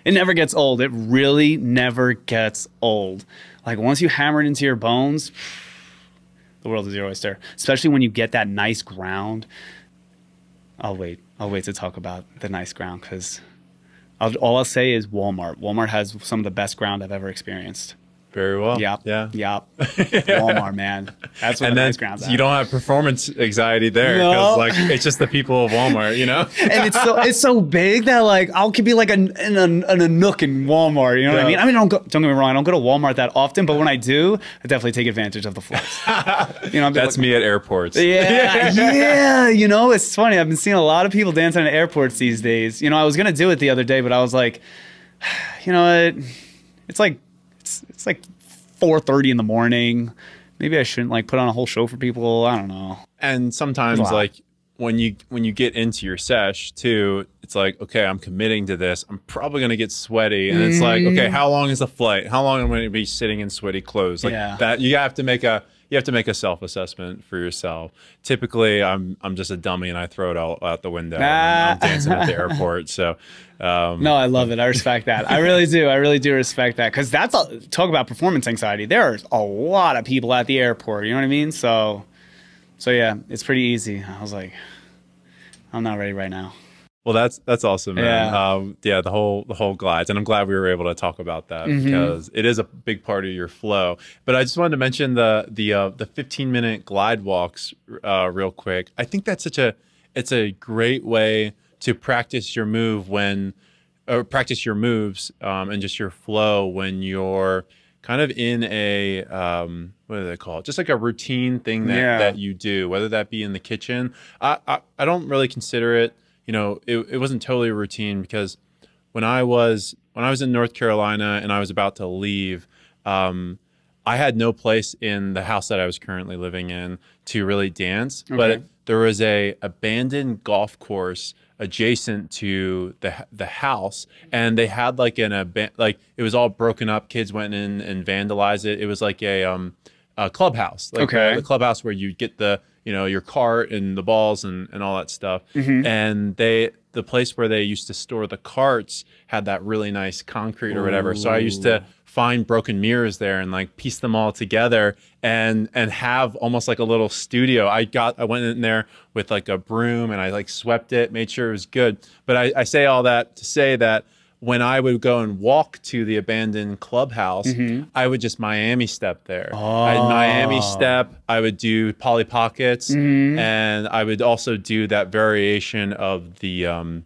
It never gets old. It really never gets old. Like once you hammer it into your bones, the world is your oyster. Especially when you get that nice ground. I'll wait to talk about the nice ground, because all I'll say is Walmart. Walmart has some of the best ground I've ever experienced. Very well. Yep. Yeah. Walmart, man. That's what the nice ground's at. You don't have performance anxiety there, because like it's just the people of Walmart, you know. And it's so big that like I could be like in a nook in Walmart. You know what I mean? I mean, don't get me wrong. I don't go to Walmart that often, but when I do, I definitely take advantage of the floors. You know, that's me at airports. Yeah. You know, it's funny. I've been seeing a lot of people dancing at airports these days. You know, I was gonna do it the other day, but I was like, you know what? It's like 4:30 in the morning. Maybe I shouldn't like put on a whole show for people. I don't know. And sometimes like when you get into your sesh too, it's like, okay, I'm committing to this. I'm probably gonna get sweaty, and it's like, okay, how long is the flight? How long am I gonna be sitting in sweaty clothes? Like that, you have to make a self-assessment for yourself. Typically, I'm just a dummy and I throw it all out the window. I'm dancing at the airport. So, no, I love it. I respect that. I really do. I really do respect that, because talk about performance anxiety. There's a lot of people at the airport. You know what I mean? So yeah, it's pretty easy. I was like, I'm not ready right now. Well, that's awesome, man. Yeah, the whole glides, and I'm glad we were able to talk about that because it is a big part of your flow. But I just wanted to mention the 15-minute glide walks real quick. I think that's it's a great way to practice your moves and just your flow when you're kind of in a what do they call it? Just like a routine thing that you do, whether that be in the kitchen. I don't really consider it. You know, it wasn't totally a routine, because when I was in North Carolina and I was about to leave, I had no place in the house that I was currently living in to really dance. Okay. But there was a abandoned golf course adjacent to the house, and they had like like it was all broken up. Kids went in and vandalized it. It was like a clubhouse, like the clubhouse where you get your cart and the balls and all that stuff. And the place where they used to store the carts had that really nice concrete or whatever. So I used to find broken mirrors there and like piece them all together and have almost like a little studio. I went in there with like a broom and I like swept it, made sure it was good. But I say all that to say that when I would go and walk to the abandoned clubhouse, I would just Miami step there. I'd Miami step. I would do Polly Pockets, and I would also do that variation of the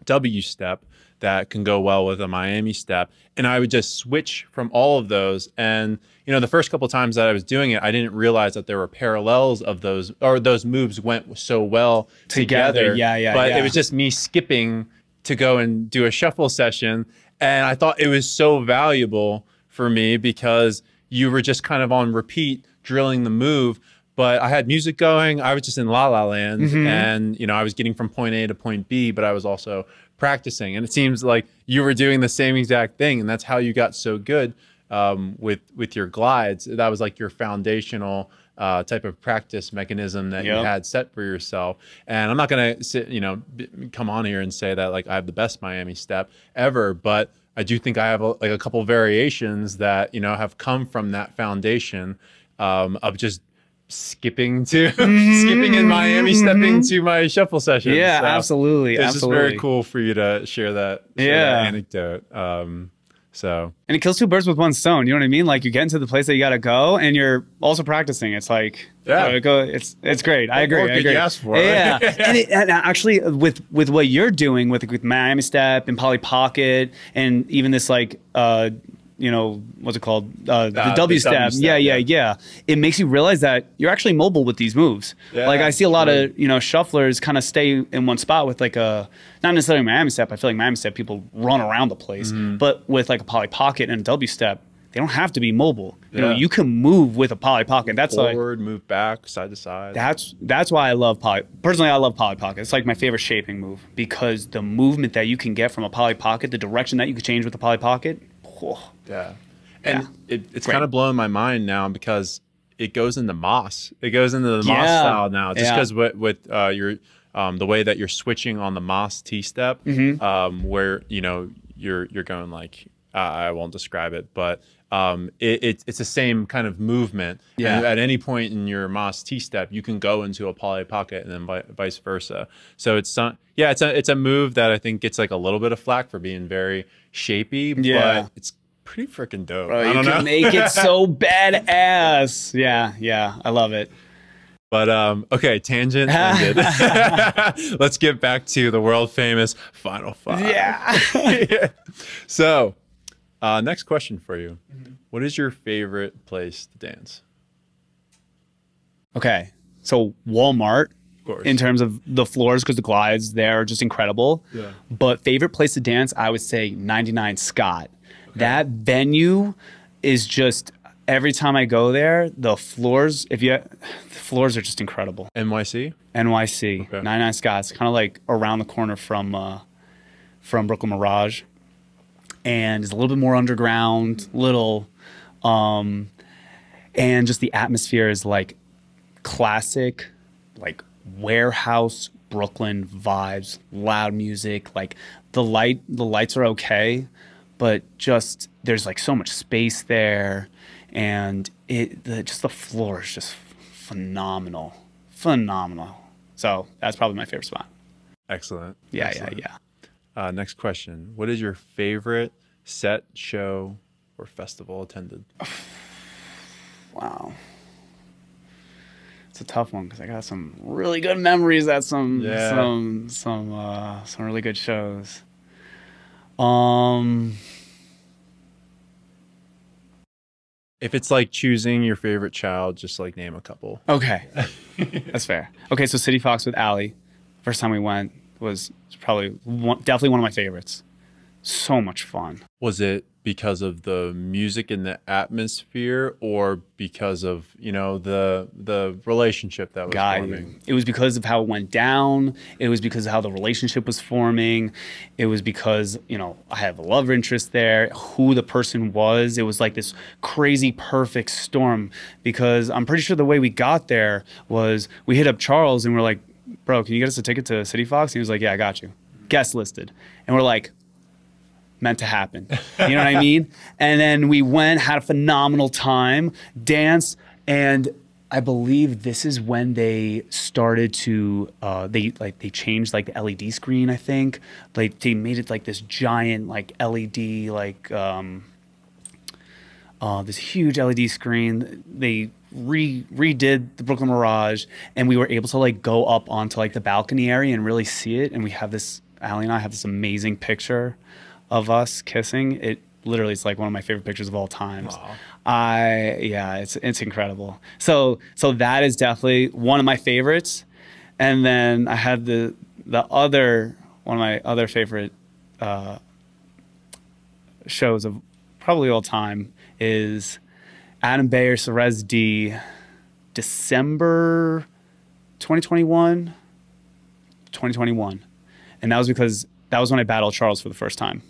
W step that can go well with a Miami step. And I would just switch from all of those. And, you know, the first couple of times that I was doing it, I didn't realize that there were parallels of those, or those moves went so well together. But it was just me skipping to go and do a shuffle session. And I thought it was so valuable for me because you were just kind of on repeat drilling the move. But I had music going. I was just in La La Land, and, you know, I was getting from point A to point B, but I was also practicing. And it seems like you were doing the same exact thing, and that's how you got so good with your glides. That was like your foundational type of practice mechanism that you had set for yourself. And I'm not going to sit, you know, come on here and say that like I have the best Miami step ever, but I do think I have like a couple variations that, you know, have come from that foundation of just skipping in Miami, stepping to my shuffle session. Yeah, so absolutely. It's just very cool for you to share that, that anecdote. And it kills two birds with one stone. You know what I mean? Like you get into the place that you got to go, and you're also practicing. It's like, it's great. I agree. You asked for yeah. and actually, with what you're doing with Miami Step and Polly Pocket, and even this like you know, what's it called? The W step. Yeah. It makes you realize that you're actually mobile with these moves. Yeah, like I see a lot of, you know, shufflers kind of stay in one spot with like a, not necessarily Miami Step. I feel like Miami Step, people run around the place. But with like a Polly Pocket and a W step, they don't have to be mobile. You know, you can move with a Polly Pocket. That's forward, move back, side to side. That's why I love Polly. Personally, I love Polly Pocket. It's like my favorite shaping move because the movement that you can get from a Polly Pocket, the direction that you can change with a Polly Pocket. And it's kind of blowing my mind now because it goes into Moss. It goes into the Moss style now. Just because with your the way that you're switching on the Moss T step, where you know you're going like I won't describe it, but it's the same kind of movement. And at any point in your Moss T step, you can go into a Polly Pocket and then vice versa. So it's a move that I think gets like a little bit of flack for being very shapey, but it's pretty freaking dope. Bro, you can make it so badass. Yeah, I love it. But okay, tangent ended. Let's get back to the world famous Final Five. Yeah. So, next question for you. What is your favorite place to dance? Okay, so Walmart. In terms of the floors, because the glides there are just incredible. Yeah. But favorite place to dance, I would say 99 Scott. Okay. That venue is just, every time I go there, the floors are just incredible. NYC? NYC. Okay. 99 Scott. It's kind of like around the corner from Brooklyn Mirage. And it's a little bit more underground, and just the atmosphere is like classic, like warehouse Brooklyn vibes, loud music. Like the lights are okay, but just there's like so much space there, and just the floor is just phenomenal. So that's probably my favorite spot. Excellent. Yeah. Next question: what is your favorite set, show, or festival attended? Wow. It's a tough one because I got some really good memories at some really good shows. If it's like choosing your favorite child, just like name a couple. Okay, that's fair. Okay, so City Fox with Allie, first time we went was probably definitely one of my favorites. So much fun. Was it because of the music and the atmosphere, or because of, you know, the relationship that was forming? It was because of how it went down. It was because of how the relationship was forming. It was because, you know, I have a love interest there, who the person was. It was like this crazy perfect storm, because I'm pretty sure the way we got there was we hit up Charles and we're like, bro, can you get us a ticket to City Fox? And he was like, yeah, I got you. Guest listed. And we're like, meant to happen. You know what I mean? And then we went, had a phenomenal time, danced, and I believe this is when they started to they changed like the LED screen. I think like they made it like this giant like LED like this huge LED screen. They redid the Brooklyn Mirage, and we were able to like go up onto like the balcony area and really see it. And we have this, Allie and I have this amazing picture of us kissing. It literally is like one of my favorite pictures of all times. Wow. Yeah, it's incredible. So that is definitely one of my favorites. And then I had the other one of my other favorite shows of probably all time is Adam Bayer's Res D, December 2021. And that was because that was when I battled Charles for the first time.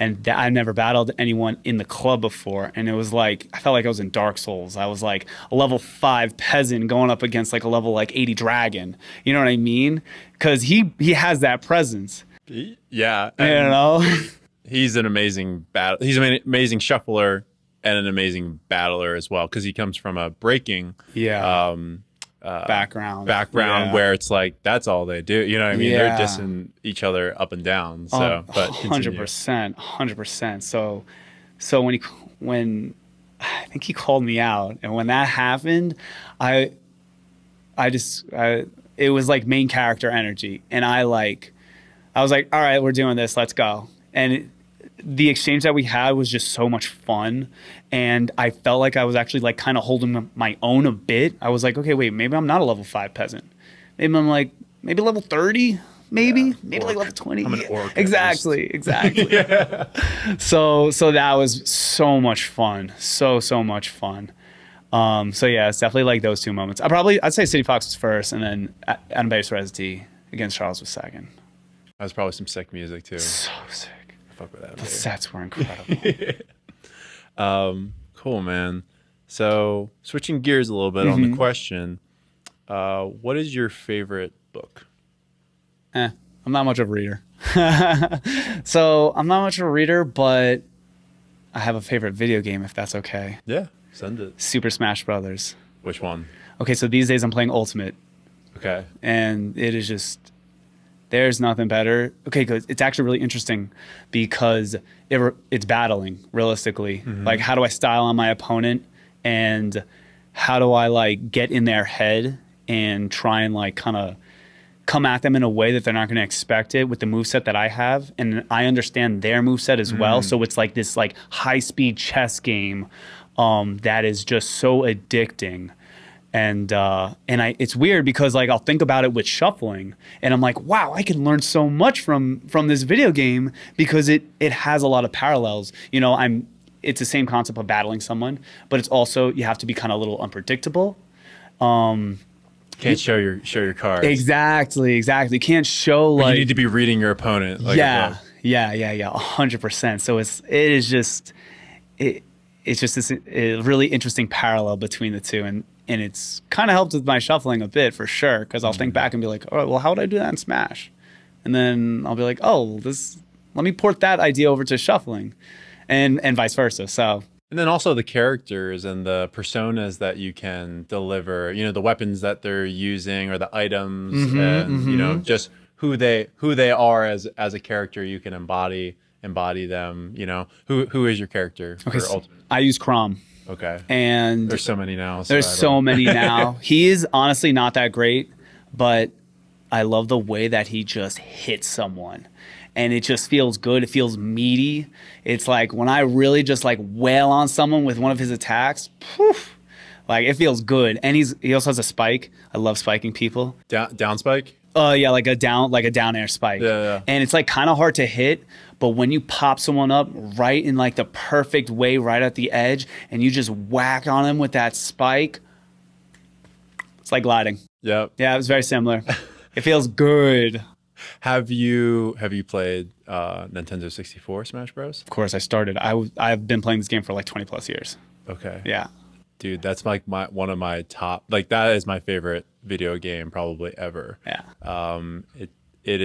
And I never battled anyone in the club before. And it was like, I felt like I was in Dark Souls. I was like a level 5 peasant going up against like a level like 80 dragon. You know what I mean? Because he has that presence. Yeah. You know? He's an amazing he's an amazing shuffler and an amazing battler as well, because he comes from a breaking background where it's like that's all they do. You know what I mean? They're dissing each other up and down. So, but 100%. So when I think he called me out, and when that happened, it was like main character energy, and I was like, all right, we're doing this, let's go. And the exchange that we had was just so much fun, and I felt like I was actually like kind of holding my own a bit. I was like, okay, wait, maybe I'm not a level 5 peasant. Maybe I'm like maybe level 30, maybe like level 20. I'm an orc. Exactly. Yeah. So that was so much fun, so much fun. So yeah, it's definitely like those two moments. I'd say City Fox was first, and then Adam Bayer's Res D against Charles was second. That was probably some sick music too. So sick. Fuck with that. The sets were incredible. Cool, man. So switching gears a little bit on the question, what is your favorite book? I'm not much of a reader. So I'm not much of a reader, but I have a favorite video game, if that's okay. Yeah, send it. Super Smash Brothers. Which one? Okay, so these days I'm playing Ultimate. Okay. And it is just... There's nothing better. Okay, because it's actually really interesting because it's battling, realistically. Like, how do I style on my opponent, and how do I like get in their head and try and like kind of come at them in a way that they're not going to expect it with the moveset that I have, and I understand their moveset as well. So it's like this like high-speed chess game that is just so addicting. And it's weird because like I'll think about it with shuffling, and I'm like, wow, I can learn so much from this video game because it has a lot of parallels. You know, it's the same concept of battling someone, but it's also you have to be kind of a little unpredictable. Can't show your cards. Exactly. Can't show like you need to be reading your opponent. Like 100%. So it's just this really interesting parallel between the two, and it's kind of helped with my shuffling a bit for sure, because I'll think back and be like, oh, well, how would I do that in Smash? And then I'll be like, oh, let me port that idea over to shuffling, and vice versa. So. And then also the characters and the personas that you can deliver, you know, the weapons that they're using or the items, and you know, just who they are as a character. You can embody them. You know, who is your character? Okay, so I use Crom. Okay. And there's so many now. He is honestly not that great, but I love the way that he just hits someone. And it just feels good. It feels meaty. It's like when I really just like wail on someone with one of his attacks, poof, like it feels good. And he also has a spike. I love spiking people. Down spike? Yeah, like a down air spike. Yeah. And it's like kind of hard to hit, but when you pop someone up right in like the perfect way, right at the edge, and you just whack on them with that spike, it's like gliding. Yep. Yeah, it was very similar. It feels good. Have you played Nintendo 64 Smash Bros? Of course, I started. I've been playing this game for like 20 plus years. Okay. Yeah. Dude, that's like one of my top, like that is my favorite video game probably ever. Yeah. It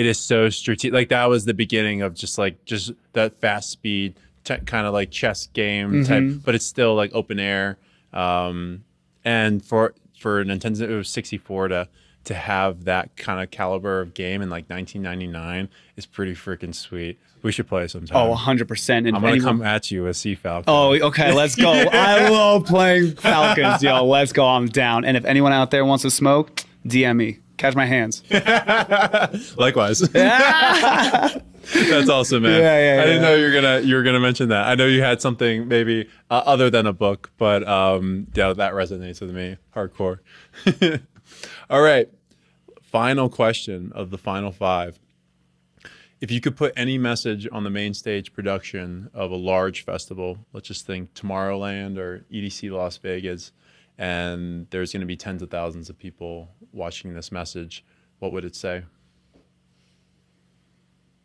is so strategic. Like that was the beginning of just that fast speed kind of like chess game type, but it's still like open air. And for Nintendo 64 to have that kind of caliber of game in like 1999 is pretty freaking sweet. We should play sometime. Oh, 100%. And I'm going to come at you with Sea Falcon. Oh, okay, let's go. I love playing Falcons, yo. Let's go. I'm down. And if anyone out there wants to smoke, DM me. Catch my hands. Likewise. That's awesome, man. I didn't know you were gonna mention that. I know you had something maybe other than a book, but yeah, that resonates with me hardcore. All right, final question of the final 5. If you could put any message on the main stage production of a large festival, let's just think Tomorrowland or EDC Las Vegas, and there's going to be tens of thousands of people watching this message, what would it say?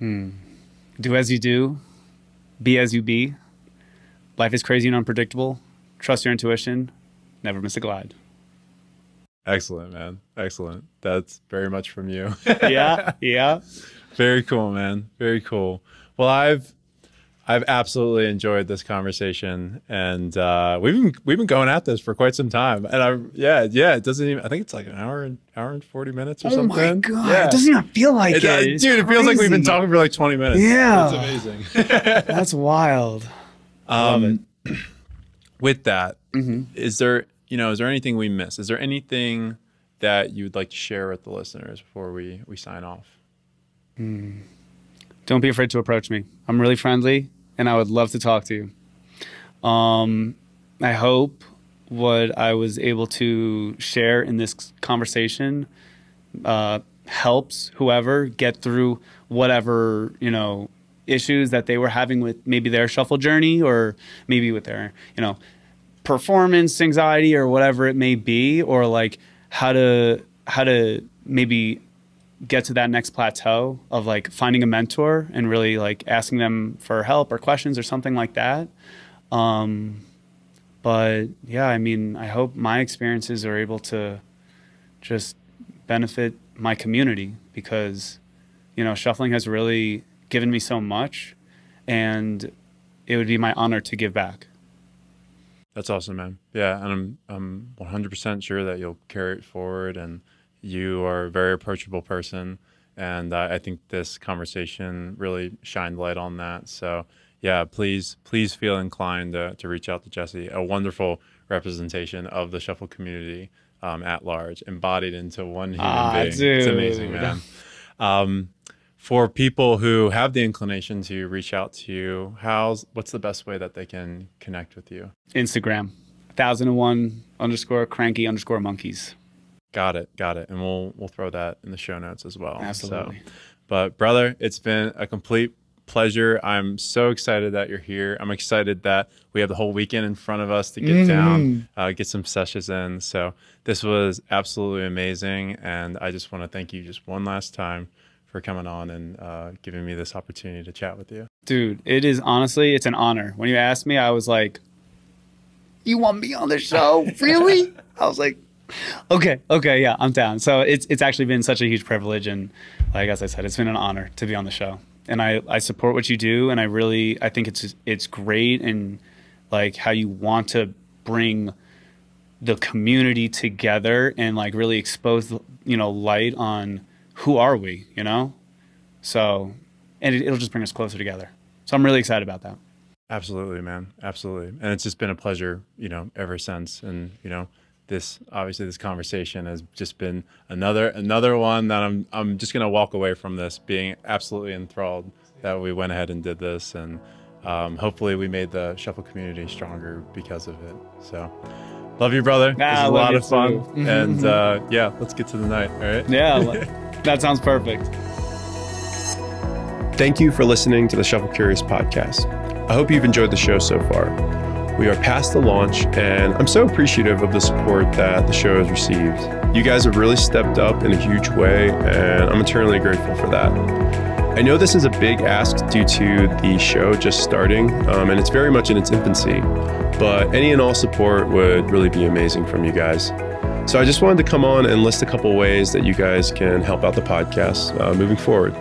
Do as you do, be as you be. Life is crazy and unpredictable. Trust your intuition. Never miss a glide. Excellent, man. Excellent. That's very much from you. Yeah. Very cool, man. Very cool. Well, I've absolutely enjoyed this conversation, and we've been going at this for quite some time. And it doesn't even. I think it's like an hour and 40 minutes or something. Oh my god! Yeah. It doesn't even feel like it. Dude, it feels like we've been talking for like 20 minutes. Yeah, it's amazing. That's wild. Love it. With that, is there anything we missed? Is there anything that you would like to share with the listeners before we sign off? Don't be afraid to approach me. I'm really friendly, and I would love to talk to you. I hope what I was able to share in this conversation helps whoever get through whatever, issues that they were having with maybe their shuffle journey, or maybe with their, performance anxiety or whatever it may be, or like how to maybe get to that next plateau of like finding a mentor and really like asking them for help or questions or something like that. But yeah, I mean, I hope my experiences are able to just benefit my community, because, shuffling has really given me so much, and it would be my honor to give back. That's awesome, man. Yeah. And I'm 100% sure that you'll carry it forward, and you are a very approachable person, and I think this conversation really shined light on that. So yeah, please feel inclined to reach out to Jesse, a wonderful representation of the shuffle community at large, embodied into one human being. Dude. It's amazing, man. For people who have the inclination to reach out to you, what's the best way that they can connect with you? Instagram, 1001_cranky_monkeys. Got it. And we'll throw that in the show notes as well. Absolutely. So, but brother, it's been a complete pleasure. I'm so excited that you're here. I'm excited that we have the whole weekend in front of us to get down, get some sessions in. So this was absolutely amazing. And I just want to thank you just one last time for coming on and giving me this opportunity to chat with you. Dude, it's an honor. When you asked me, I was like, you want me on the show? Really? I was like, okay, yeah, I'm down. So it's actually been such a huge privilege, and like as I said, it's been an honor to be on the show. And I support what you do, and I think it's great, and like how you want to bring the community together and like really expose light on who are we, So, and it'll just bring us closer together. So I'm really excited about that. Absolutely, man. Absolutely. And it's just been a pleasure, ever since. And, this conversation has just been another one that I'm just going to walk away from this being absolutely enthralled that we went ahead and did this. And hopefully we made the shuffle community stronger because of it. So love you, brother. It was a lot of fun. And yeah, let's get to the night. All right. Yeah, that sounds perfect. Thank you for listening to the Shuffle Curious podcast. I hope you've enjoyed the show so far. We are past the launch, and I'm so appreciative of the support that the show has received. You guys have really stepped up in a huge way, and I'm eternally grateful for that. I know this is a big ask due to the show just starting, and it's very much in its infancy, but any and all support would really be amazing from you guys. So I just wanted to come on and list a couple ways that you guys can help out the podcast moving forward.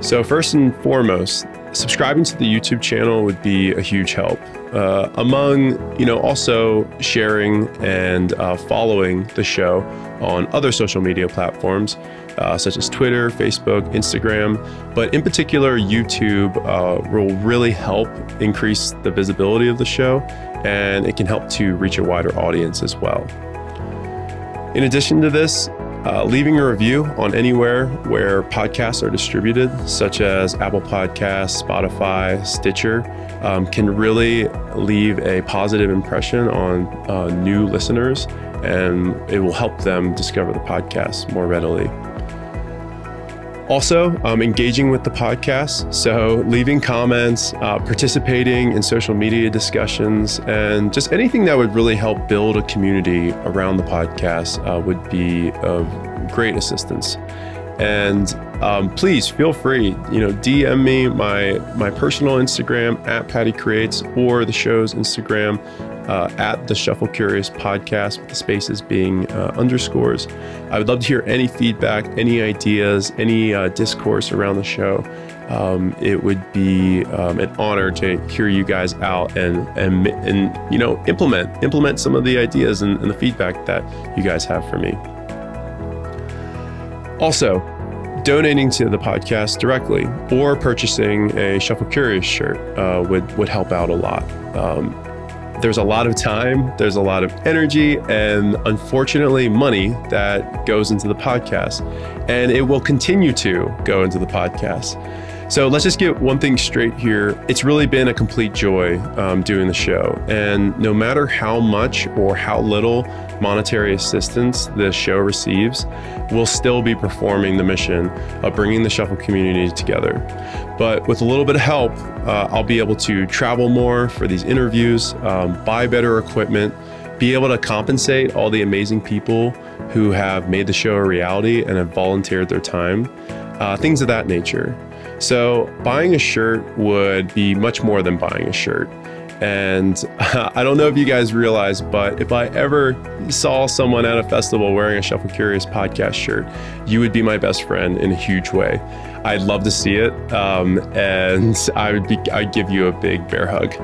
So first and foremost, subscribing to the YouTube channel would be a huge help. among, also sharing and following the show on other social media platforms, such as Twitter, Facebook, Instagram, but in particular, YouTube will really help increase the visibility of the show, and it can help to reach a wider audience as well. In addition to this, leaving a review on anywhere where podcasts are distributed, such as Apple Podcasts, Spotify, Stitcher, can really leave a positive impression on new listeners, and it will help them discover the podcast more readily. Also, engaging with the podcast, so leaving comments, participating in social media discussions, and just anything that would really help build a community around the podcast would be of great assistance. And please feel free, DM me my personal Instagram at Patty Creates, or the show's Instagram at the Shuffle Curious Podcast, with the spaces being underscores. I would love to hear any feedback, any ideas, any discourse around the show. It would be an honor to hear you guys out and implement some of the ideas and the feedback that you guys have for me. Also, donating to the podcast directly or purchasing a Shuffle Curious shirt would help out a lot. There's a lot of time, there's a lot of energy, and unfortunately money that goes into the podcast, and it will continue to go into the podcast. So let's just get one thing straight here. It's really been a complete joy doing the show, and no matter how much or how little monetary assistance the show receives, we'll still be performing the mission of bringing the Shuffle community together. But with a little bit of help, I'll be able to travel more for these interviews, buy better equipment, be able to compensate all the amazing people who have made the show a reality and have volunteered their time, things of that nature. So buying a shirt would be much more than buying a shirt. And I don't know if you guys realize, but if I ever saw someone at a festival wearing a Shuffle Curious podcast shirt, you would be my best friend in a huge way. I'd love to see it, and I'd give you a big bear hug.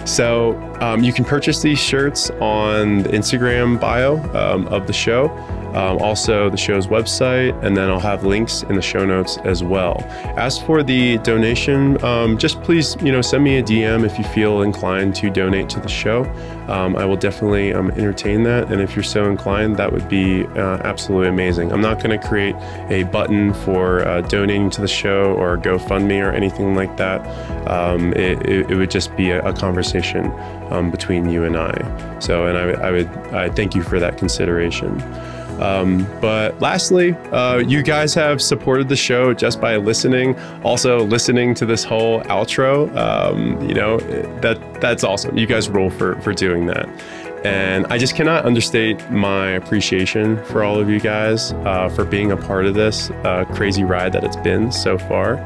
So you can purchase these shirts on the Instagram bio of the show, also the show's website, and then I'll have links in the show notes as well. As for the donation, just please, send me a DM if you feel inclined to donate to the show. I will definitely entertain that, and if you're so inclined, that would be absolutely amazing. I'm not going to create a button for donating to the show or GoFundMe or anything like that. It would just be a conversation between you and I. So, and I thank you for that consideration. But lastly, you guys have supported the show just by listening, also listening to this whole outro. That's awesome. You guys rule for doing that. And I just cannot understate my appreciation for all of you guys for being a part of this crazy ride that it's been so far.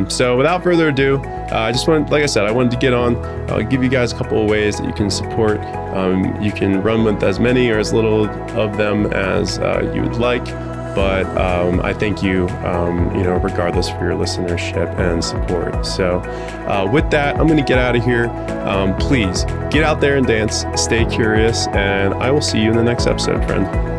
So without further ado, I wanted to get on, give you guys a couple of ways that you can support. You can run with as many or as little of them as you would like, but I thank you, regardless for your listenership and support. So with that, I'm going to get out of here. Please get out there and dance, stay curious, and I will see you in the next episode, friend.